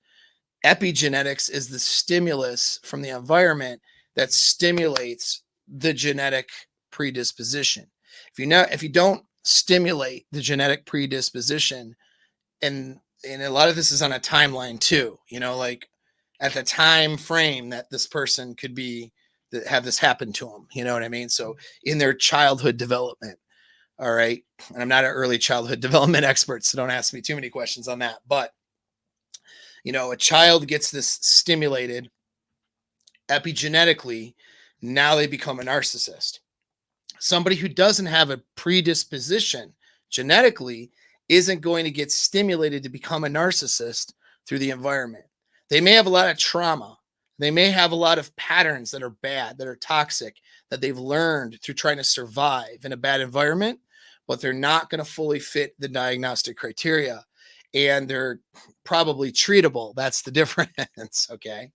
Epigenetics is the stimulus from the environment that stimulates the genetic predisposition. If you don't stimulate the genetic predisposition, and a lot of this is on a timeline too, like at the time frame that this person could be have this happen to them, you know what I mean? So in their childhood development, all right. And I'm not an early childhood development expert, so don't ask me too many questions on that. But a child gets this stimulated epigenetically, now they become a narcissist. Somebody who doesn't have a predisposition genetically isn't going to get stimulated to become a narcissist through the environment. They may have a lot of trauma. They may have a lot of patterns that are bad, that are toxic, that they've learned through trying to survive in a bad environment, but they're not going to fully fit the diagnostic criteria. And they're probably treatable. That's the difference. Okay.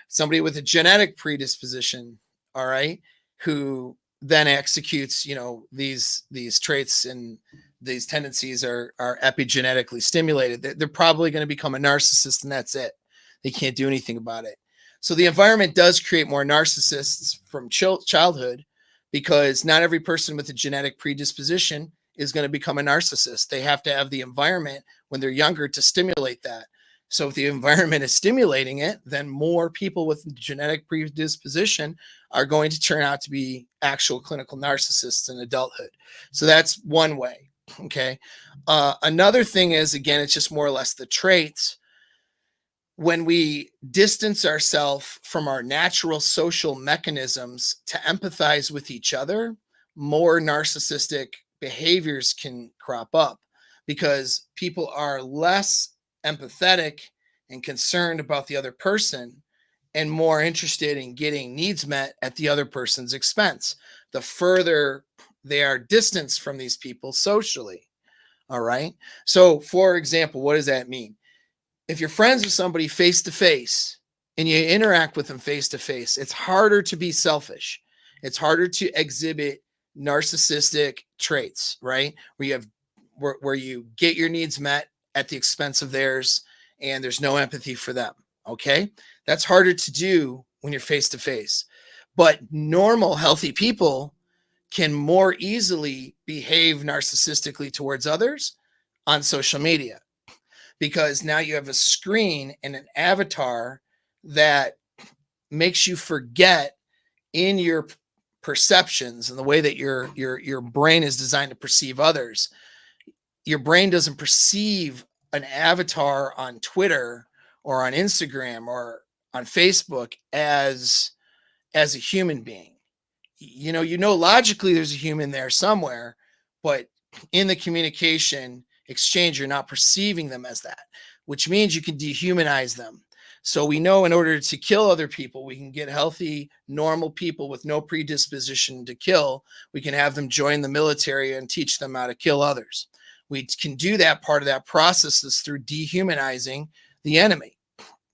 Somebody with a genetic predisposition, all right, who then executes, these traits and these tendencies are epigenetically stimulated. They're probably going to become a narcissist, and that's it. They can't do anything about it. So the environment does create more narcissists from childhood, because not every person with a genetic predisposition is going to become a narcissist. They have to have the environment when they're younger to stimulate that. So if the environment is stimulating it, then more people with genetic predisposition are going to turn out to be actual clinical narcissists in adulthood. So that's one way. Okay. Another thing is, again, it's just more or less the traits. When we distance ourselves from our natural social mechanisms to empathize with each other, more narcissistic behaviors can crop up, because people are less empathetic and concerned about the other person and more interested in getting needs met at the other person's expense. The further they are distanced from these people socially. All right. So, for example, what does that mean? If you're friends with somebody face to face and you interact with them face to face, it's harder to be selfish. It's harder to exhibit narcissistic traits, right? Where you get your needs met at the expense of theirs, and there's no empathy for them. Okay. That's harder to do when you're face to face. But normal, healthy people can more easily behave narcissistically towards others on social media, because now you have a screen and an avatar that makes you forget in your perceptions and the way that your brain is designed to perceive others. Your brain doesn't perceive an avatar on Twitter or on Instagram or on Facebook as a human being. Logically there's a human there somewhere, but in the communication exchange, you're not perceiving them as that, which means you can dehumanize them. So we know in order to kill other people, we can get healthy, normal people with no predisposition to kill. We can have them join the military and teach them how to kill others. We can do that. Part of that process is through dehumanizing the enemy.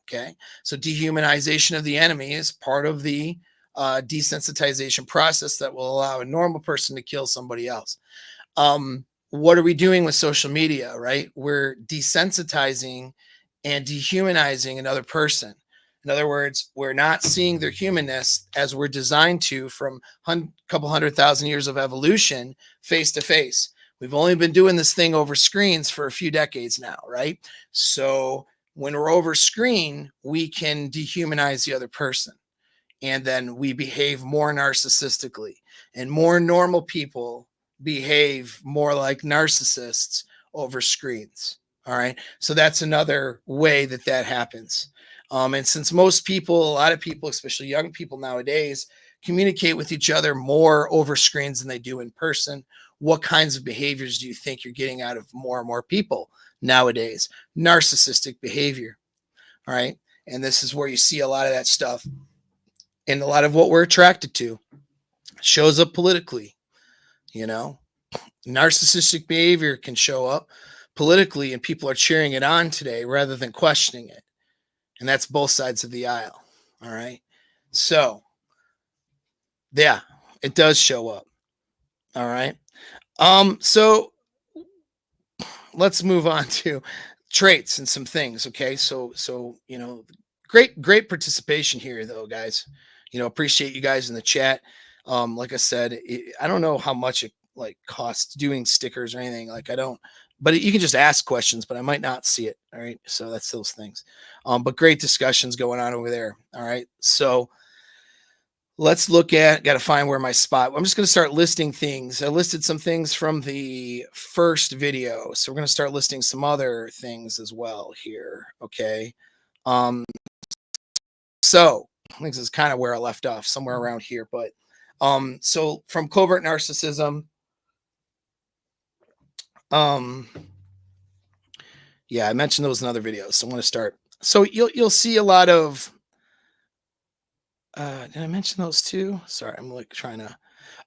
Okay. So dehumanization of the enemy is part of the desensitization process that will allow a normal person to kill somebody else. What are we doing with social media, right? We're desensitizing and dehumanizing another person. In other words, we're not seeing their humanness as we're designed to from a couple 100,000 years of evolution face to face. We've only been doing this thing over screens for a few decades now, right? So When we're over screen, we can dehumanize the other person. And then we behave more narcissistically. And more normal people behave more like narcissists over screens. All right. So that's another way that that happens. And since most people, a lot of people, especially young people nowadays, communicate with each other more over screens than they do in person, what kinds of behaviors do you think you're getting out of more and more people nowadays? Narcissistic behavior. All right. And this is where you see a lot of that stuff. And a lot of what we're attracted to shows up politically. You know, narcissistic behavior can show up politically, and people are cheering it on today rather than questioning it. And that's both sides of the aisle. All right. So, yeah, it does show up. All right. So let's move on to traits and some things. Okay. So, great participation here though, guys. Appreciate you guys in the chat. Like I said, I don't know how much it like costs doing stickers or anything. Like I don't, but you can just ask questions, but I might not see it. All right. So that's those things. But great discussions going on over there. All right. So let's look at, got to find where my spot. I'm just going to start listing things. I listed some things from the first video. So we're going to start listing some other things as well here. Okay. So I think this is kind of where I left off, somewhere around here. But so from covert narcissism, yeah, I mentioned those in other videos. So I'm going to start. So you'll see a lot of. Did I mention those too? Sorry, I'm like trying to.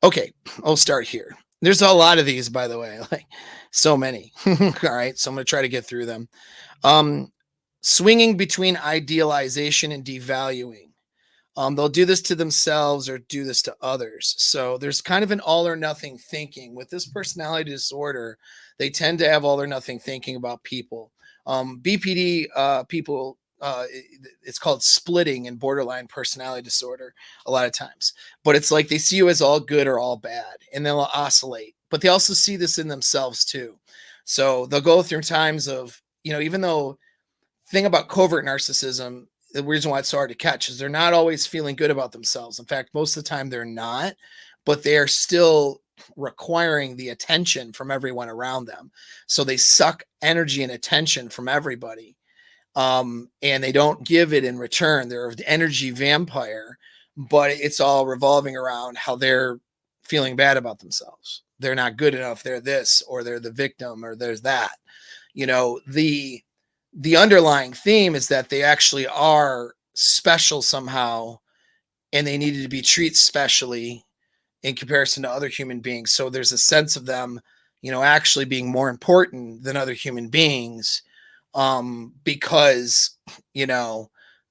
Okay, I'll start here. There's a lot of these, by the way, like so many. All right, so I'm going to try to get through them. Swinging between idealization and devaluing. They'll do this to themselves or do this to others. So there's kind of an all or nothing thinking. With this personality disorder, they tend to have all or nothing thinking about people. BPD people, it's called splitting in borderline personality disorder a lot of times. But it's like they see you as all good or all bad, and they'll oscillate. But they also see this in themselves too. So they'll go through times of, even though thing about covert narcissism, the reason why it's so hard to catch is they're not always feeling good about themselves. In fact, most of the time they're not, but they are still requiring the attention from everyone around them. So they suck energy and attention from everybody. And they don't give it in return. They're an energy vampire, but it's all revolving around how they're feeling bad about themselves. They're not good enough. They're this, or they're the victim, or there's that. The underlying theme is that they actually are special somehow, and they needed to be treated specially in comparison to other human beings. So there's a sense of them, actually being more important than other human beings, because,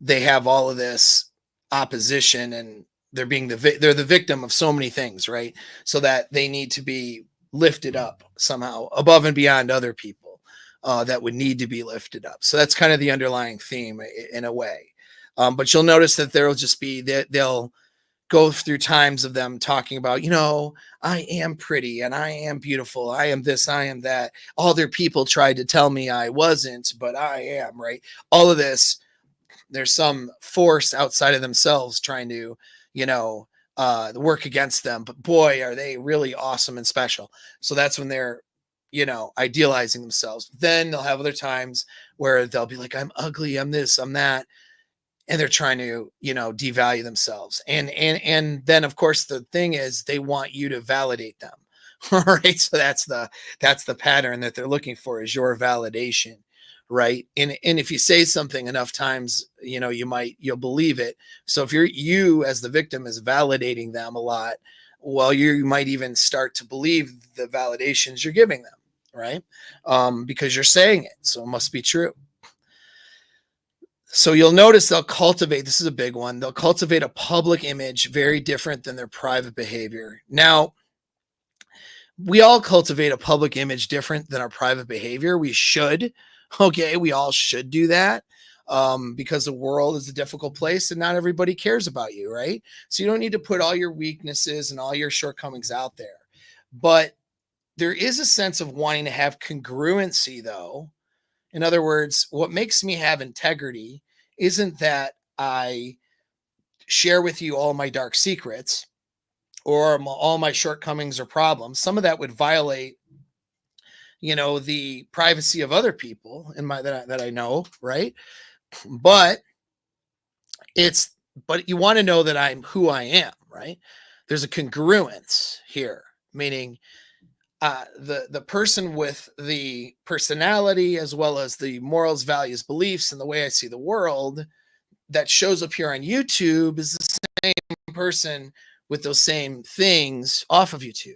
they have all of this opposition, and they're they're the victim of so many things, right? So that they need to be lifted up somehow above and beyond other people. That would need to be lifted up. So that's kind of the underlying theme in a way. But you'll notice that there'll just be that they'll go through times of them talking about, I am pretty and I am beautiful. I am this, I am that. All their people tried to tell me I wasn't, but I am, right? All of this, there's some force outside of themselves trying to, work against them. But boy, are they really awesome and special. So that's when they're, idealizing themselves. Then they'll have other times where they'll be like, I'm ugly, I'm this, I'm that. And they're trying to, devalue themselves. And then of course the thing is they want you to validate them. All right. So that's the pattern that they're looking for, is your validation. Right. And if you say something enough times, you'll believe it. So if you as the victim is validating them a lot, well, you might even start to believe the validations you're giving them. Right. Because you're saying it. So it must be true. So you'll notice they'll cultivate, this is a big one, they'll cultivate a public image very different than their private behavior. Now, we all cultivate a public image different than our private behavior. We should. Okay. We all should do that. Because the world is a difficult place and not everybody cares about you. Right. So you don't need to put all your weaknesses and all your shortcomings out there. But there is a sense of wanting to have congruency, though, In other words, what makes me have integrity isn't that I share with you all my dark secrets or all my shortcomings or problems. Some of that would violate, the privacy of other people in my that I know, right? But it's but you want to know that I'm who I am, right? There's a congruence here, meaning the person with the personality as well as the morals, values, beliefs, and the way I see the world that shows up here on YouTube is the same person with those same things off of YouTube.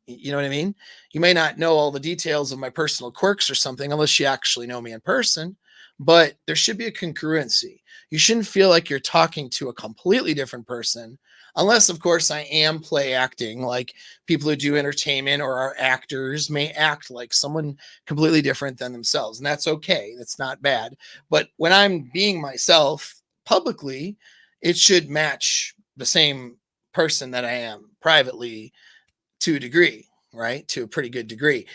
You know what I mean? You may not know all the details of my personal quirks or something unless you actually know me in person, but there should be a congruency. You shouldn't feel like you're talking to a completely different person, unless, of course, I am play acting. Like people who do entertainment or are actors may act like someone completely different than themselves, and that's okay. That's not bad. But when I'm being myself publicly, it should match the same person that I am privately to a degree, right? To a pretty good degree.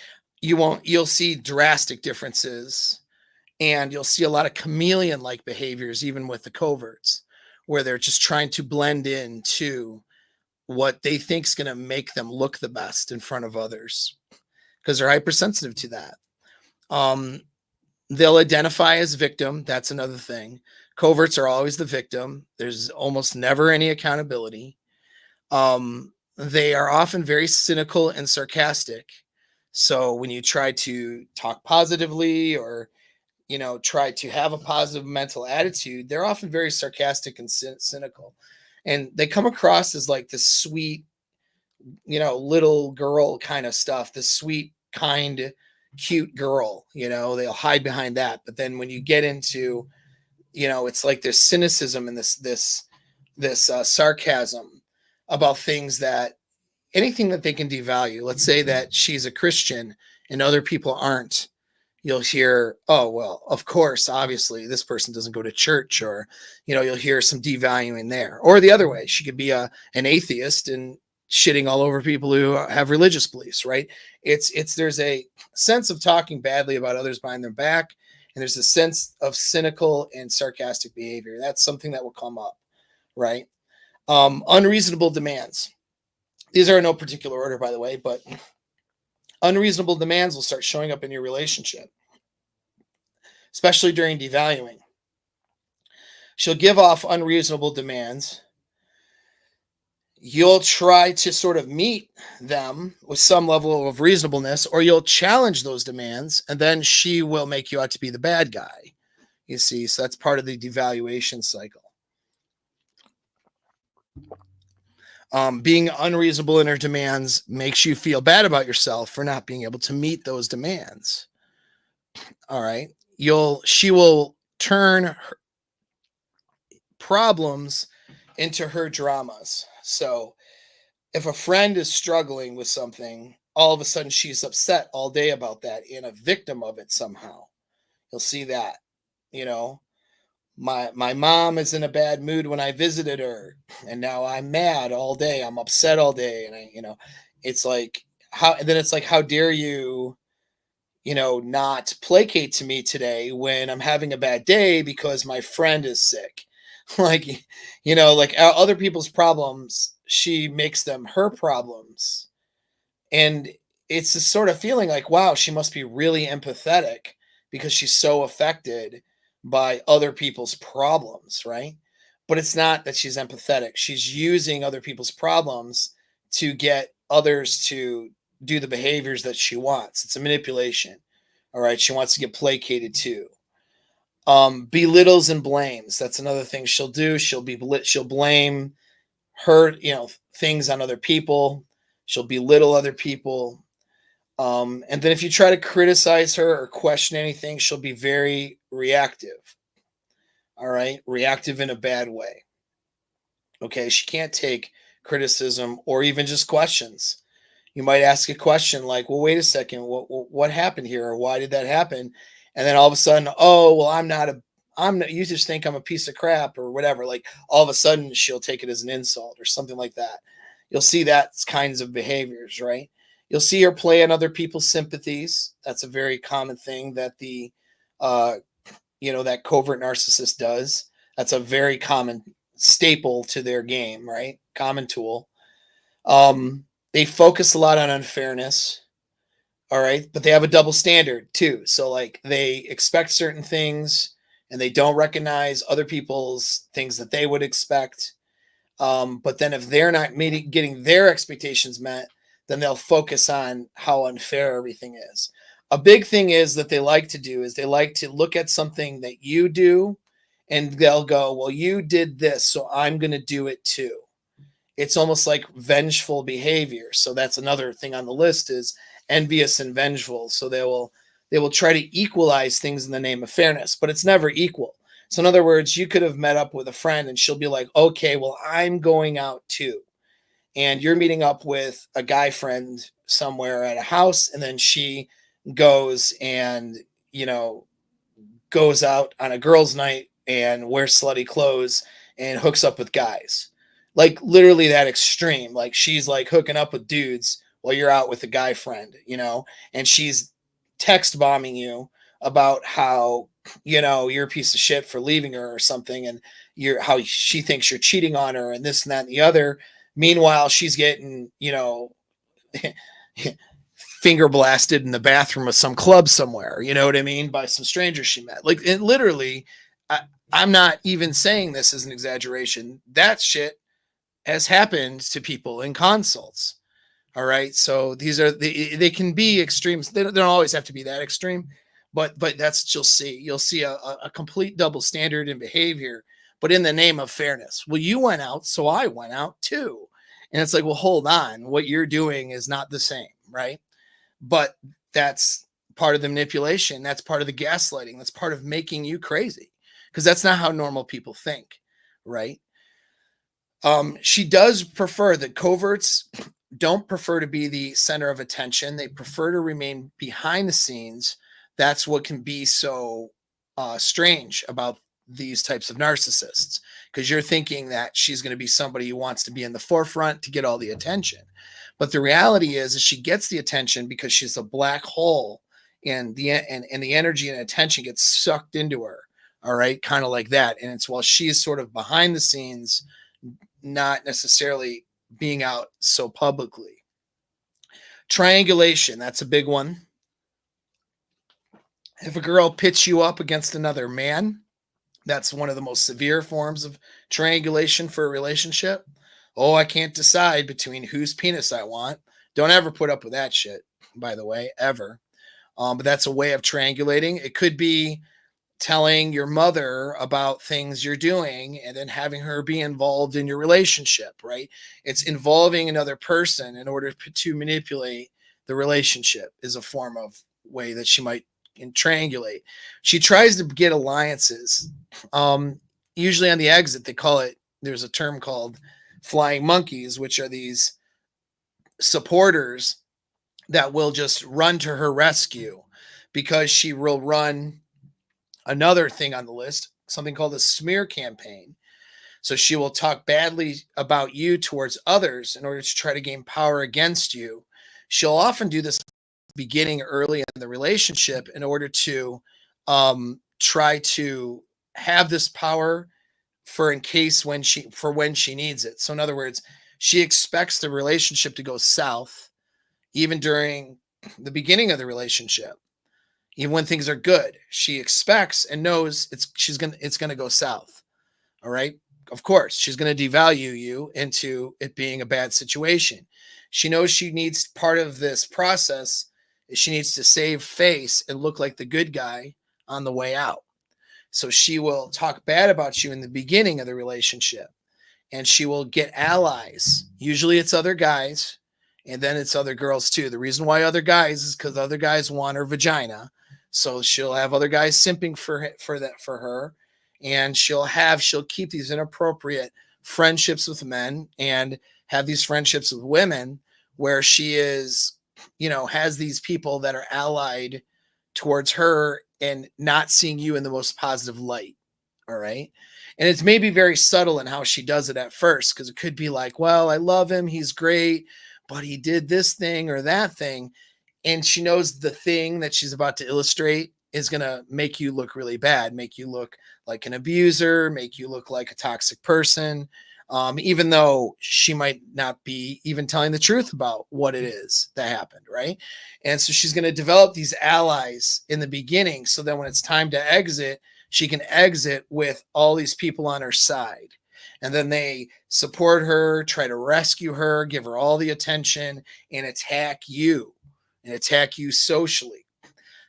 You'll see drastic differences, and you'll see a lot of chameleon like behaviors, even with the coverts, where they're just trying to blend into what they think is going to make them look the best in front of others because they're hypersensitive to that. They'll identify as victim. That's another thing. Coverts are always the victim. There's almost never any accountability. They are often very cynical and sarcastic. So when you try to talk positively or, try to have a positive mental attitude, they're often very sarcastic and cynical. And they come across as like this sweet, little girl kind of stuff, this sweet, kind, cute girl, they'll hide behind that. But then when you get into, it's like there's cynicism and this sarcasm about things that anything that they can devalue. Let's say that she's a Christian and other people aren't. You'll hear, oh, well, of course, obviously, this person doesn't go to church, or, you'll hear some devaluing there. Or the other way, she could be an atheist and shitting all over people who have religious beliefs, right? There's a sense of talking badly about others behind their back, and there's a sense of cynical and sarcastic behavior. That's something that will come up, right? Unreasonable demands. These are in no particular order, by the way, but unreasonable demands will start showing up in your relationship, especially during devaluing. She'll give off unreasonable demands. You'll try to sort of meet them with some level of reasonableness, or you'll challenge those demands, and then she will make you out to be the bad guy. You see, so that's part of the devaluation cycle. Being unreasonable in her demands makes you feel bad about yourself for not being able to meet those demands. All right. She will turn her problems into her dramas. So if a friend is struggling with something, all of a sudden she's upset all day about that and a victim of it somehow. You'll see that, my mom is in a bad mood when I visited her, and now I'm mad all day. I'm upset all day. And it's like, how dare you, not placate to me today when I'm having a bad day because my friend is sick. Like, like other people's problems, she makes them her problems. And it's this sort of feeling like, wow, she must be really empathetic because she's so affected by other people's problems, right? But it's not that she's empathetic. She's using other people's problems to get others to do the behaviors that she wants. It's a manipulation. All right. She wants to get placated too. Belittles and blames. That's another thing she'll do. She'll blame her, things on other people. She'll belittle other people. And then if you try to criticize her or question anything, she'll be very reactive. All right. Reactive in a bad way. Okay. She can't take criticism or even just questions. You might ask a question like, well, wait a second, what happened here? Or why did that happen? And then all of a sudden, oh, well, you just think I'm a piece of crap or whatever. Like all of a sudden she'll take it as an insult or something like that. You'll see that kinds of behaviors, right? You'll see her play on other people's sympathies. That's a very common thing that the uh, that covert narcissist does. That's a very common staple to their game, right? Common tool. They focus a lot on unfairness. All right. But they have a double standard too. So like they expect certain things and they don't recognize other people's things that they would expect. But then if they're not getting their expectations met, then they'll focus on how unfair everything is. A big thing is that they like to do is they like to look at something that you do and they'll go, well, you did this, so I'm going to do it too. It's almost like vengeful behavior. So that's another thing on the list is envious and vengeful. So they will try to equalize things in the name of fairness, but it's never equal. So in other words, you could have met up with a friend and she'll be like, okay, well, I'm going out too. And you're meeting up with a guy friend somewhere at a house, and then she goes and, goes out on a girls' night and wears slutty clothes and hooks up with guys. Like literally that extreme. Like she's like hooking up with dudes while you're out with a guy friend, and she's text bombing you about how, you're a piece of shit for leaving her or something, and how she thinks you're cheating on her and this and that and the other. Meanwhile, she's getting, finger blasted in the bathroom of some club somewhere, you know what I mean, by some strangers she met. Like, it literally, I'm not even saying this as an exaggeration. That shit has happened to people in consults. All right. So they can be extremes. They don't always have to be that extreme, but that's, you'll see a complete double standard in behavior, but in the name of fairness. Well, you went out, so I went out too. And it's like, well, hold on. What you're doing is not the same. Right. But that's part of the manipulation. That's part of the gaslighting. That's part of making you crazy, because that's not how normal people think. Right. She does prefer that coverts don't prefer to be the center of attention. They prefer to remain behind the scenes. That's what can be so strange about these types of narcissists, because you're thinking that she's going to be somebody who wants to be in the forefront to get all the attention. But the reality is she gets the attention because she's a black hole, and the energy and attention gets sucked into her. All right. Kind of like that. And it's while she's sort of behind the scenes, not necessarily being out so publicly. Triangulation, that's a big one. If a girl pits you up against another man, that's one of the most severe forms of triangulation for a relationship. Oh, I can't decide between whose penis I want. Don't ever put up with that shit, by the way, ever. But that's a way of triangulating. It could be telling your mother about things you're doing and then having her be involved in your relationship, right? It's involving another person in order to manipulate the relationship is a form of way that she might triangulate. She tries to get alliances. Usually on the exit, they call it, there's a term called flying monkeys, which are these supporters that will just run to her rescue, because she will run another thing on the list, something called a smear campaign. So she will talk badly about you towards others in order to try to gain power against you. She'll often do this beginning early in the relationship in order to try to have this power for when she needs it. So in other words, she expects the relationship to go south even during the beginning of the relationship. Even when things are good, she expects and knows it's going to go south. All right. Of course, she's going to devalue you into it being a bad situation. She knows she needs part of this process. She needs to save face and look like the good guy on the way out. So she will talk bad about you in the beginning of the relationship, and she will get allies. Usually it's other guys, and then it's other girls too. The reason why other guys is because other guys want her vagina. So she'll have other guys simping for her, and she'll keep these inappropriate friendships with men and have these friendships with women where she is, has these people that are allied towards her and not seeing you in the most positive light. All right. And it's maybe very subtle in how she does it at first, because it could be like, well, I love him, he's great, but he did this thing or that thing. And she knows the thing that she's about to illustrate is going to make you look really bad, make you look like an abuser, make you look like a toxic person, even though she might not be even telling the truth about what it is that happened, right? And so she's going to develop these allies in the beginning, so that when it's time to exit, she can exit with all these people on her side. And then they support her, try to rescue her, give her all the attention, and attack you socially.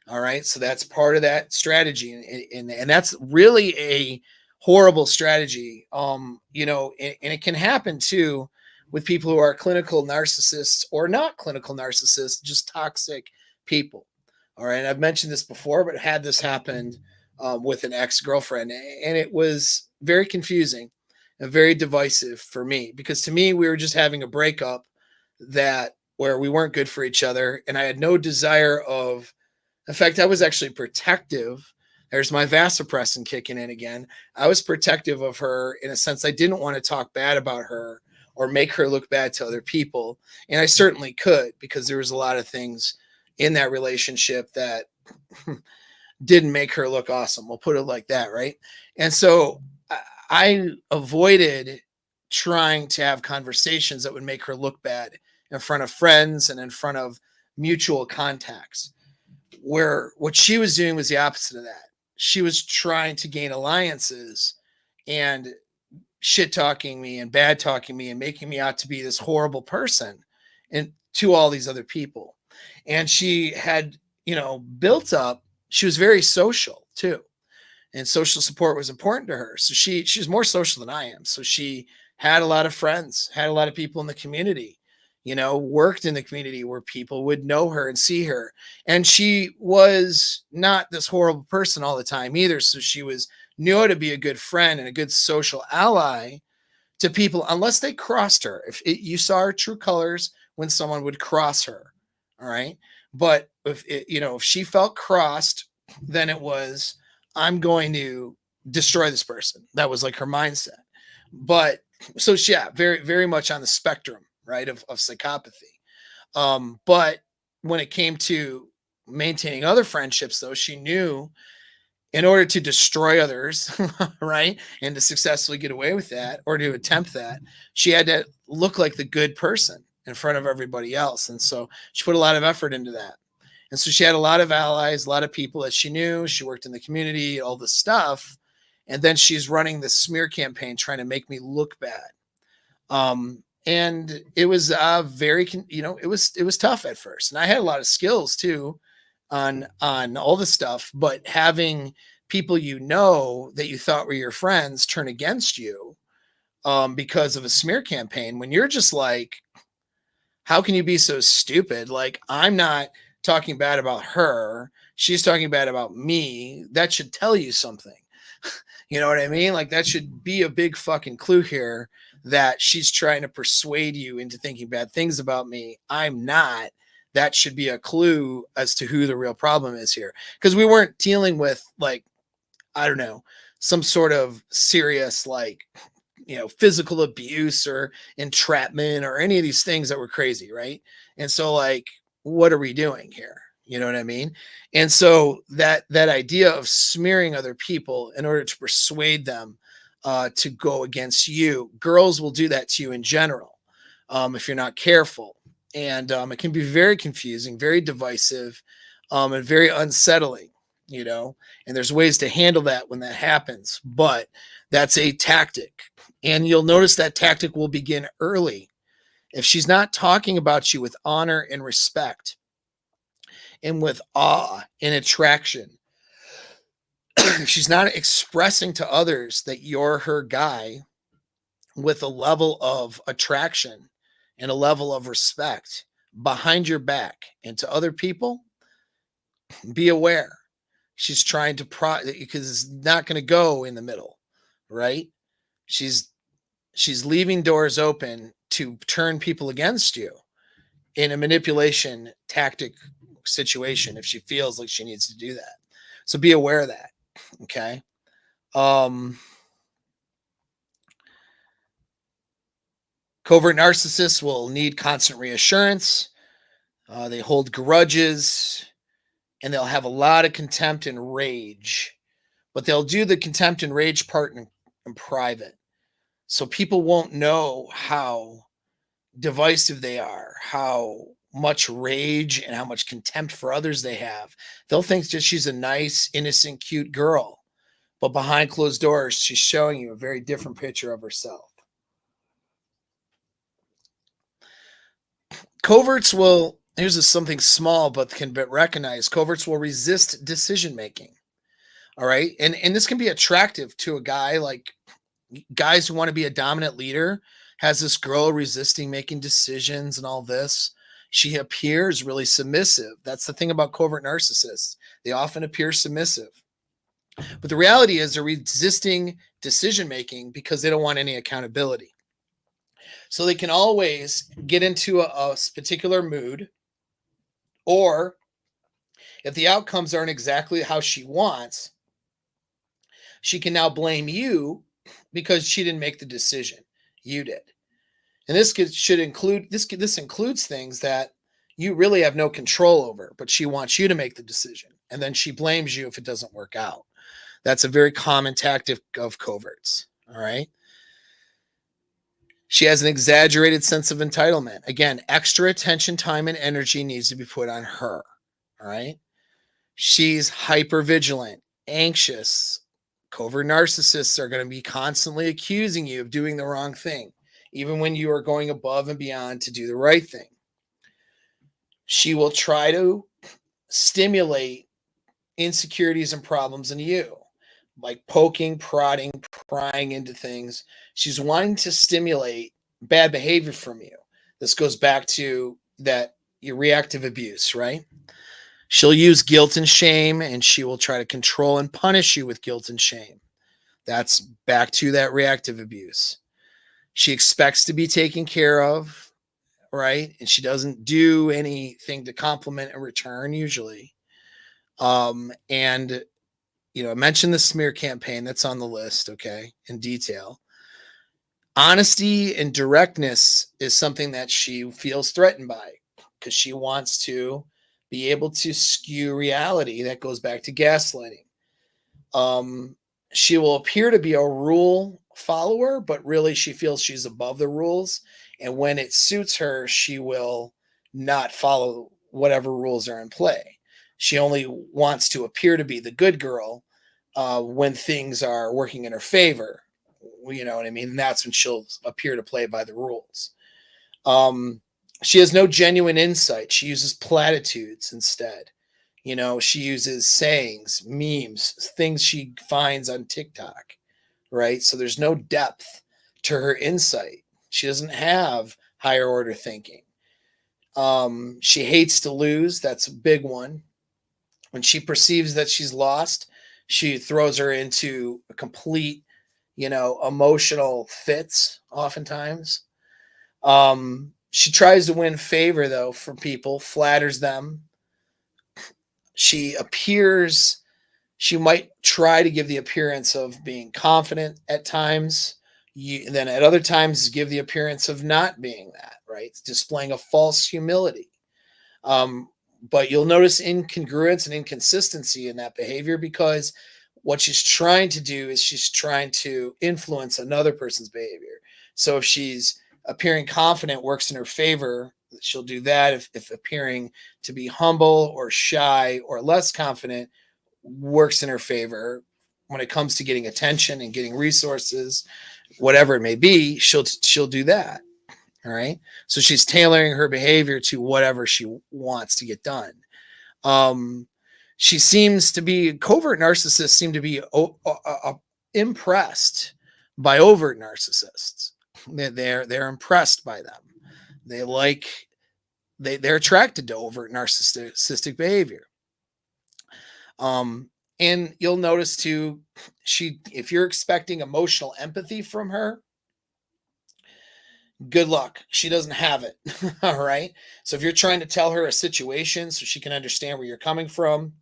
All right. So that's part of that strategy. And that's really a horrible strategy. And it can happen too with people who are clinical narcissists or not clinical narcissists, just toxic people. All right. I've mentioned this before, but had this happened with an ex-girlfriend, and it was very confusing and very divisive for me, because to me, we were just having a breakup where we weren't good for each other. And I had no desire of, in fact, I was actually protective. There's my vasopressin kicking in again. I was protective of her in a sense. I didn't want to talk bad about her or make her look bad to other people. And I certainly could, because there was a lot of things in that relationship that didn't make her look awesome. We'll put it like that, right? And so I avoided trying to have conversations that would make her look bad in front of friends and in front of mutual contacts. Where what she was doing was the opposite of that. She was trying to gain alliances and shit talking me and bad talking me and making me out to be this horrible person and to all these other people. And she had, built up, she was very social too. And social support was important to her. So she's more social than I am. So she had a lot of friends, had a lot of people in the community, worked in the community where people would know her and see her. And she was not this horrible person all the time either. So she knew how to be a good friend and a good social ally to people, unless they crossed her. You saw her true colors when someone would cross her. All right. But if she felt crossed, then it was, I'm going to destroy this person. That was like her mindset. But so very, very much on the spectrum, right, of psychopathy. But when it came to maintaining other friendships, though, she knew in order to destroy others, right, and to successfully get away with that or to attempt that, she had to look like the good person in front of everybody else. And so she put a lot of effort into that. And so she had a lot of allies, a lot of people that she knew. She worked in the community, all this stuff. And then she's running this smear campaign trying to make me look bad. And it was it was tough at first. And I had a lot of skills too on all the stuff, but having people that you thought were your friends turn against you because of a smear campaign, when you're just like, how can you be so stupid? Like, I'm not talking bad about her. She's talking bad about me. That should tell you something. You know what I mean? Like, that should be a big fucking clue here that she's trying to persuade you into thinking bad things about me. I'm not. That should be a clue as to who the real problem is here. Because we weren't dealing with, like, I don't know, some sort of serious, like, physical abuse or entrapment or any of these things that were crazy, right? And so, like, what are we doing here? You know what I mean? And so that idea of smearing other people in order to persuade them to go against you, girls will do that to you in general if you're not careful. And it can be very confusing, very divisive, and very unsettling, and there's ways to handle that when that happens. But that's a tactic. And you'll notice that tactic will begin early. If she's not talking about you with honor and respect and with awe and attraction, if she's not expressing to others that you're her guy with a level of attraction and a level of respect behind your back and to other people, be aware. She's trying to because it's not going to go in the middle, right? She's leaving doors open to turn people against you in a manipulation tactic situation if she feels like she needs to do that. So be aware of that. Okay. Covert narcissists will need constant reassurance. They hold grudges. and they'll have a lot of contempt and rage, but they'll do the contempt and rage part in private. So people won't know how divisive they are, how much rage and how much contempt for others they have. They'll think that she's a nice, innocent, cute girl, but behind closed doors, she's showing you a very different picture of herself. Coverts will, here's something small but can be recognized. Coverts will resist decision making. All right. And this can be attractive to a guy, like guys who want to be a dominant leader. Has this girl resisting making decisions and all this. She appears really submissive. That's the thing about covert narcissists. They often appear submissive. But the reality is they're resisting decision making because they don't want any accountability. So they can always get into a particular mood, or if the outcomes aren't exactly how she wants, she can now blame you because she didn't make the decision. You did. And this should include this includes things that you really have no control over, but she wants you to make the decision. And then she blames you if it doesn't work out. That's a very common tactic of coverts. All right. She has an exaggerated sense of entitlement. Again, extra attention, time, and energy needs to be put on her. All right. She's hypervigilant, anxious. Covert narcissists are going to be constantly accusing you of doing the wrong thing, even when you are going above and beyond to do the right thing. She will try to stimulate insecurities and problems in you, like poking, prodding, prying into things. She's wanting to stimulate bad behavior from you. This goes back to that your reactive abuse, right? She'll use guilt and shame, and she will try to control and punish you with guilt and shame. That's back to that reactive abuse. She expects to be taken care of, right? And she doesn't do anything to compliment in return usually. And I mentioned the smear campaign that's on the list, okay, in detail. Honesty and directness is something that she feels threatened by because she wants to be able to skew reality. That goes back to gaslighting. She will appear to be a rule follower, but really she feels she's above the rules. And when it suits her, she will not follow whatever rules are in play. She only wants to appear to be the good girl when things are working in her favor. You know what I mean? And that's when she'll appear to play by the rules. She has no genuine insight. She uses platitudes instead. She uses sayings, memes, things she finds on TikTok, right? So there's no depth to her insight. She doesn't have higher order thinking. She hates to lose. That's a big one. When she perceives that she's lost, she throws her into a complete, emotional fits oftentimes. She tries to win favor, though, from people, flatters them. She might try to give the appearance of being confident at times. Then at other times give the appearance of not being that, right? It's displaying a false humility. But you'll notice incongruence and inconsistency in that behavior because what she's trying to do is she's trying to influence another person's behavior. So if she's appearing confident works in her favor, she'll do that. If appearing to be humble or shy or less confident works in her favor, when it comes to getting attention and getting resources, whatever it may be, she'll do that. All right. So she's tailoring her behavior to whatever she wants to get done. She seems to be, covert narcissists seem to be impressed by overt narcissists. They're impressed by them. They're attracted to overt narcissistic behavior. And you'll notice too, if you're expecting emotional empathy from her, good luck. She doesn't have it. All right. So if you're trying to tell her a situation so she can understand where you're coming from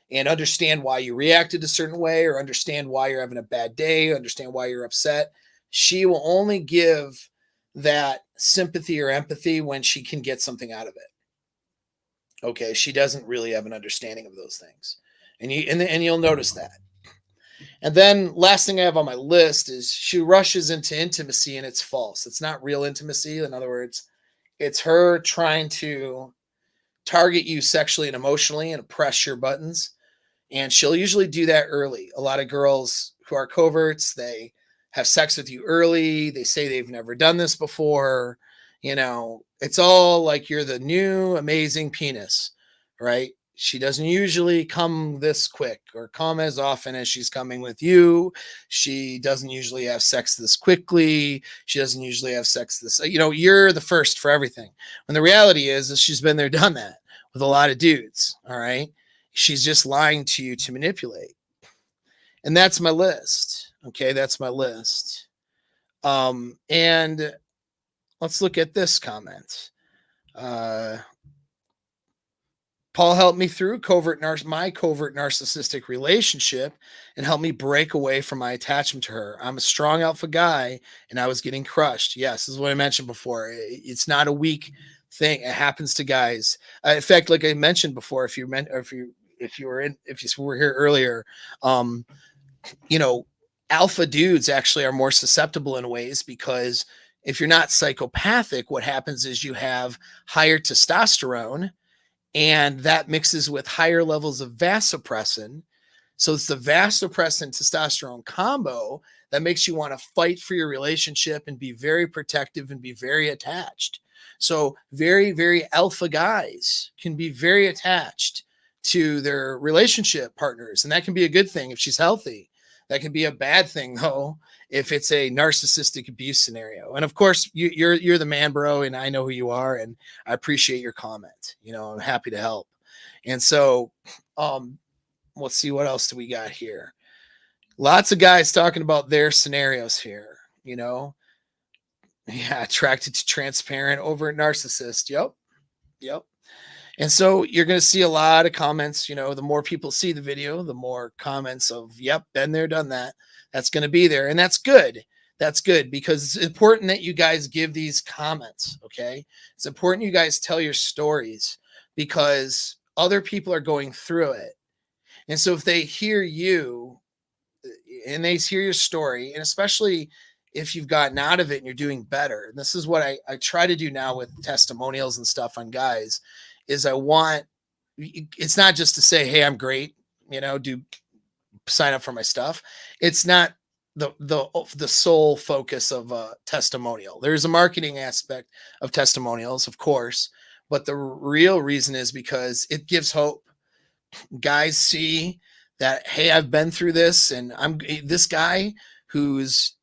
and understand why you reacted a certain way, or understand why you're having a bad day, understand why you're upset, she will only give that sympathy or empathy when she can get something out of it. Okay, she doesn't really have an understanding of those things, and you'll notice that. And then last thing I have on my list is she rushes into intimacy and it's false. It's not real intimacy. In other words, it's her trying to target you sexually and emotionally and press your buttons. And she'll usually do that early. A lot of girls who are coverts, they have sex with you early. They say they've never done this before. It's all like you're the new amazing penis, right? She doesn't usually come this quick or come as often as she's coming with you. She doesn't usually have sex this quickly. She doesn't usually have sex this, you're the first for everything. When the reality is she's been there, done that with a lot of dudes. All right. She's just lying to you to manipulate. And that's my list. Okay. That's my list. And let's look at this comment. Paul helped me through my covert narcissistic relationship and helped me break away from my attachment to her. I'm a strong alpha guy and I was getting crushed. Yes, this is what I mentioned before. It's not a weak thing. It happens to guys. In fact, like I mentioned before, if you were here earlier, alpha dudes actually are more susceptible in ways because if you're not psychopathic, what happens is you have higher testosterone and that mixes with higher levels of vasopressin. So it's the vasopressin testosterone combo that makes you want to fight for your relationship and be very protective and be very attached. So very, very alpha guys can be very attached to their relationship partners. And that can be a good thing if she's healthy. That can be a bad thing, though, if it's a narcissistic abuse scenario. And of course, you're the man, bro, and I know who you are, and I appreciate your comment. I'm happy to help. And so, let's see, what else do we got here? Lots of guys talking about their scenarios here. Yeah, attracted to transparent, overt narcissist. Yep. And so you're going to see a lot of comments. The more people see the video, the more comments of, yep, been there, done that. That's going to be there. And that's good. That's good because it's important that you guys give these comments. Okay. It's important you guys tell your stories because other people are going through it. And so if they hear you and they hear your story, and especially if you've gotten out of it and you're doing better, and this is what I try to do now with testimonials and stuff on guys, is it's not just to say, hey, I'm great, do sign up for my stuff. It's not the sole focus of a testimonial. There's a marketing aspect of testimonials, of course, but the real reason is because it gives hope. Guys see that, hey, I've been through this and I'm this guy who's,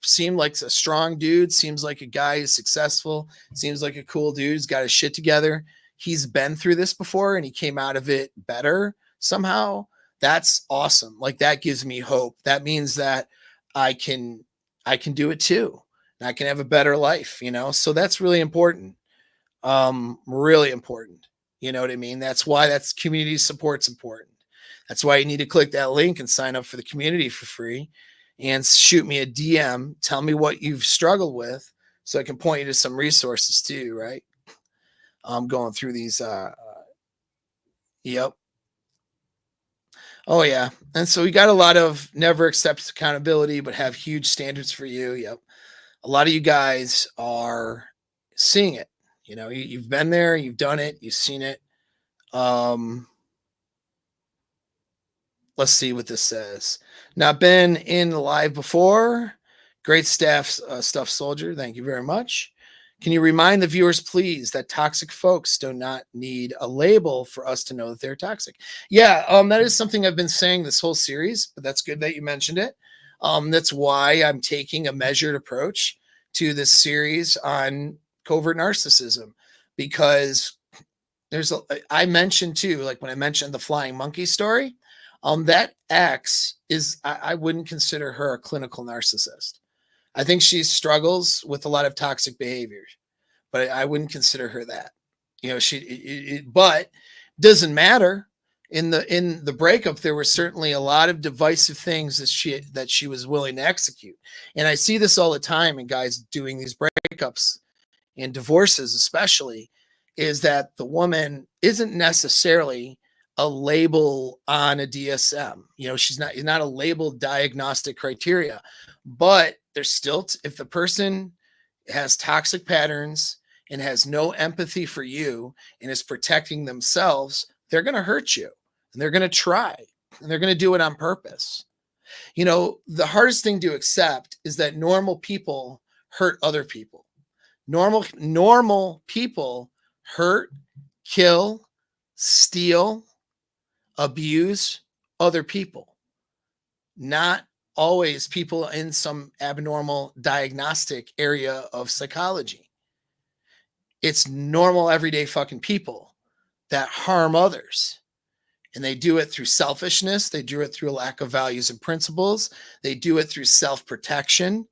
seemed like a strong dude, seems like a guy who's successful, seems like a cool dude, who's got his shit together. He's been through this before and he came out of it better somehow. That's awesome. Like that gives me hope. That means that I can do it too. And I can have a better life, So that's really important. Really important. You know what I mean? That's why that's community support's important. That's why you need to click that link and sign up for the community for free and shoot me a DM. Tell me what you've struggled with so I can point you to some resources too, right? I'm going through these. Yep. Oh, yeah. And so we got a lot of never accept accountability, but have huge standards for you. Yep. A lot of you guys are seeing it. You've been there, you've done it, you've seen it. Let's see what this says. Not been in live before. Great stuff, soldier. Thank you very much. Can you remind the viewers, please, that toxic folks do not need a label for us to know that they're toxic? Yeah, that is something I've been saying this whole series, but that's good that you mentioned it. That's why I'm taking a measured approach to this series on covert narcissism, because I mentioned too, like when I mentioned the flying monkey story, that ex is, I wouldn't consider her a clinical narcissist. I think she struggles with a lot of toxic behaviors, but I wouldn't consider her that. But doesn't matter. In the breakup, there were certainly a lot of divisive things that she was willing to execute. And I see this all the time in guys doing these breakups and divorces, especially, is that the woman isn't necessarily a label on a DSM. She's not a labeled diagnostic criteria, but there's still, if the person has toxic patterns and has no empathy for you and is protecting themselves, they're going to hurt you and they're going to try and they're going to do it on purpose. The hardest thing to accept is that normal people hurt other people. Normal people hurt, kill, steal, abuse other people. Not always people in some abnormal diagnostic area of psychology. It's normal, everyday fucking people that harm others. And they do it through selfishness. They do it through a lack of values and principles. They do it through self-protection.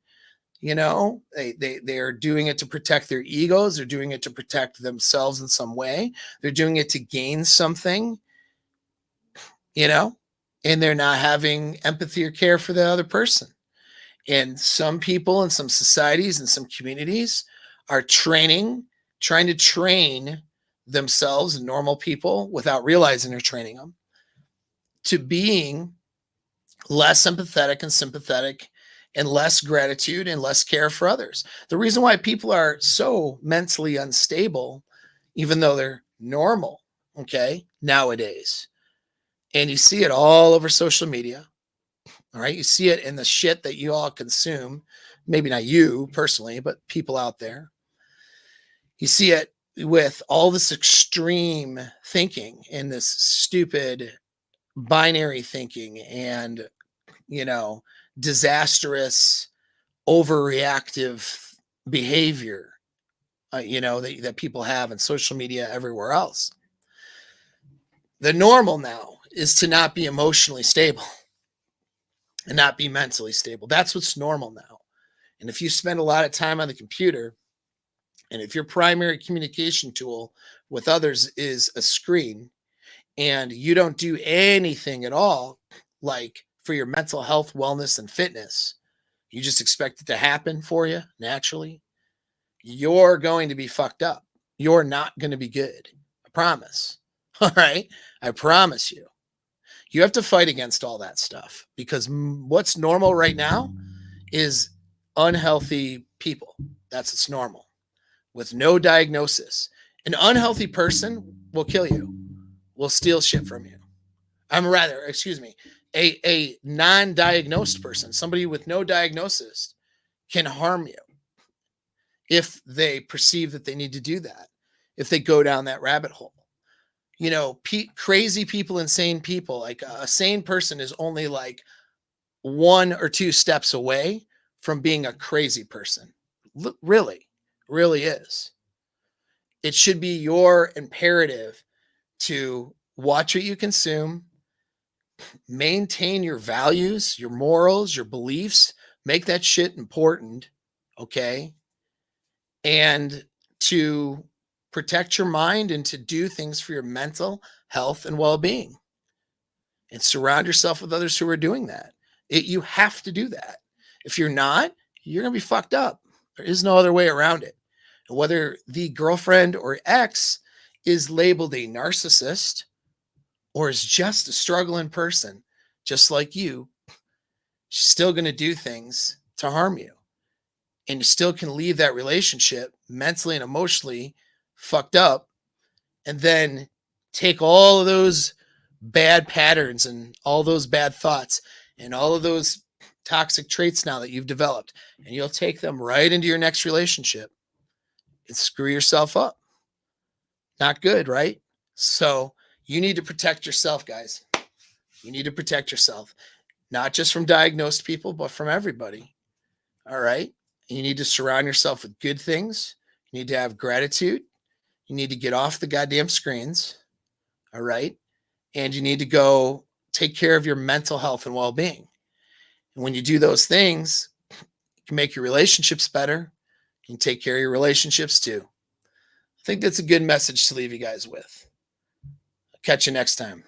They are doing it to protect their egos. They're doing it to protect themselves in some way. They're doing it to gain something, and they're not having empathy or care for the other person. And some people in some societies and some communities are trying to train themselves and normal people without realizing they're training them to being less empathetic and sympathetic and less gratitude and less care for others. The reason why people are so mentally unstable, even though they're normal, nowadays, and you see it all over social media, all right? You see it in the shit that you all consume, maybe not you personally, but people out there. You see it with all this extreme thinking and this stupid binary thinking and, disastrous, overreactive behavior, that people have in social media everywhere else. The normal now is to not be emotionally stable and not be mentally stable. That's what's normal now. And if you spend a lot of time on the computer, and if your primary communication tool with others is a screen, and you don't do anything at all, like for your mental health, wellness, and fitness, you just expect it to happen for you naturally, you're going to be fucked up. You're not going to be good. I promise. All right? I promise you. You have to fight against all that stuff because what's normal right now is unhealthy people. That's what's normal. With no diagnosis. An unhealthy person will kill you, will steal shit from you. A non-diagnosed person, somebody with no diagnosis, can harm you if they perceive that they need to do that, if they go down that rabbit hole. Crazy people, insane people, like a sane person is only like 1 or 2 steps away from being a crazy person. Really is. It should be your imperative to watch what you consume, maintain your values, your morals, your beliefs, make that shit important, okay? And to protect your mind and to do things for your mental health and well-being. And surround yourself with others who are doing that. You have to do that. If you're not, you're going to be fucked up. There is no other way around it. And whether the girlfriend or ex is labeled a narcissist or is just a struggling person, just like you, she's still going to do things to harm you. And you still can leave that relationship mentally and emotionally fucked up and then take all of those bad patterns and all those bad thoughts and all of those toxic traits now that you've developed, and you'll take them right into your next relationship and screw yourself up. Not good, right? So you need to protect yourself, guys. You need to protect yourself, not just from diagnosed people, but from everybody. All right. You need to surround yourself with good things. You need to have gratitude. You need to get off the goddamn screens. All right. And you need to go take care of your mental health and well-being. And when you do those things, you can make your relationships better. You can take care of your relationships too. I think that's a good message to leave you guys with. I'll catch you next time.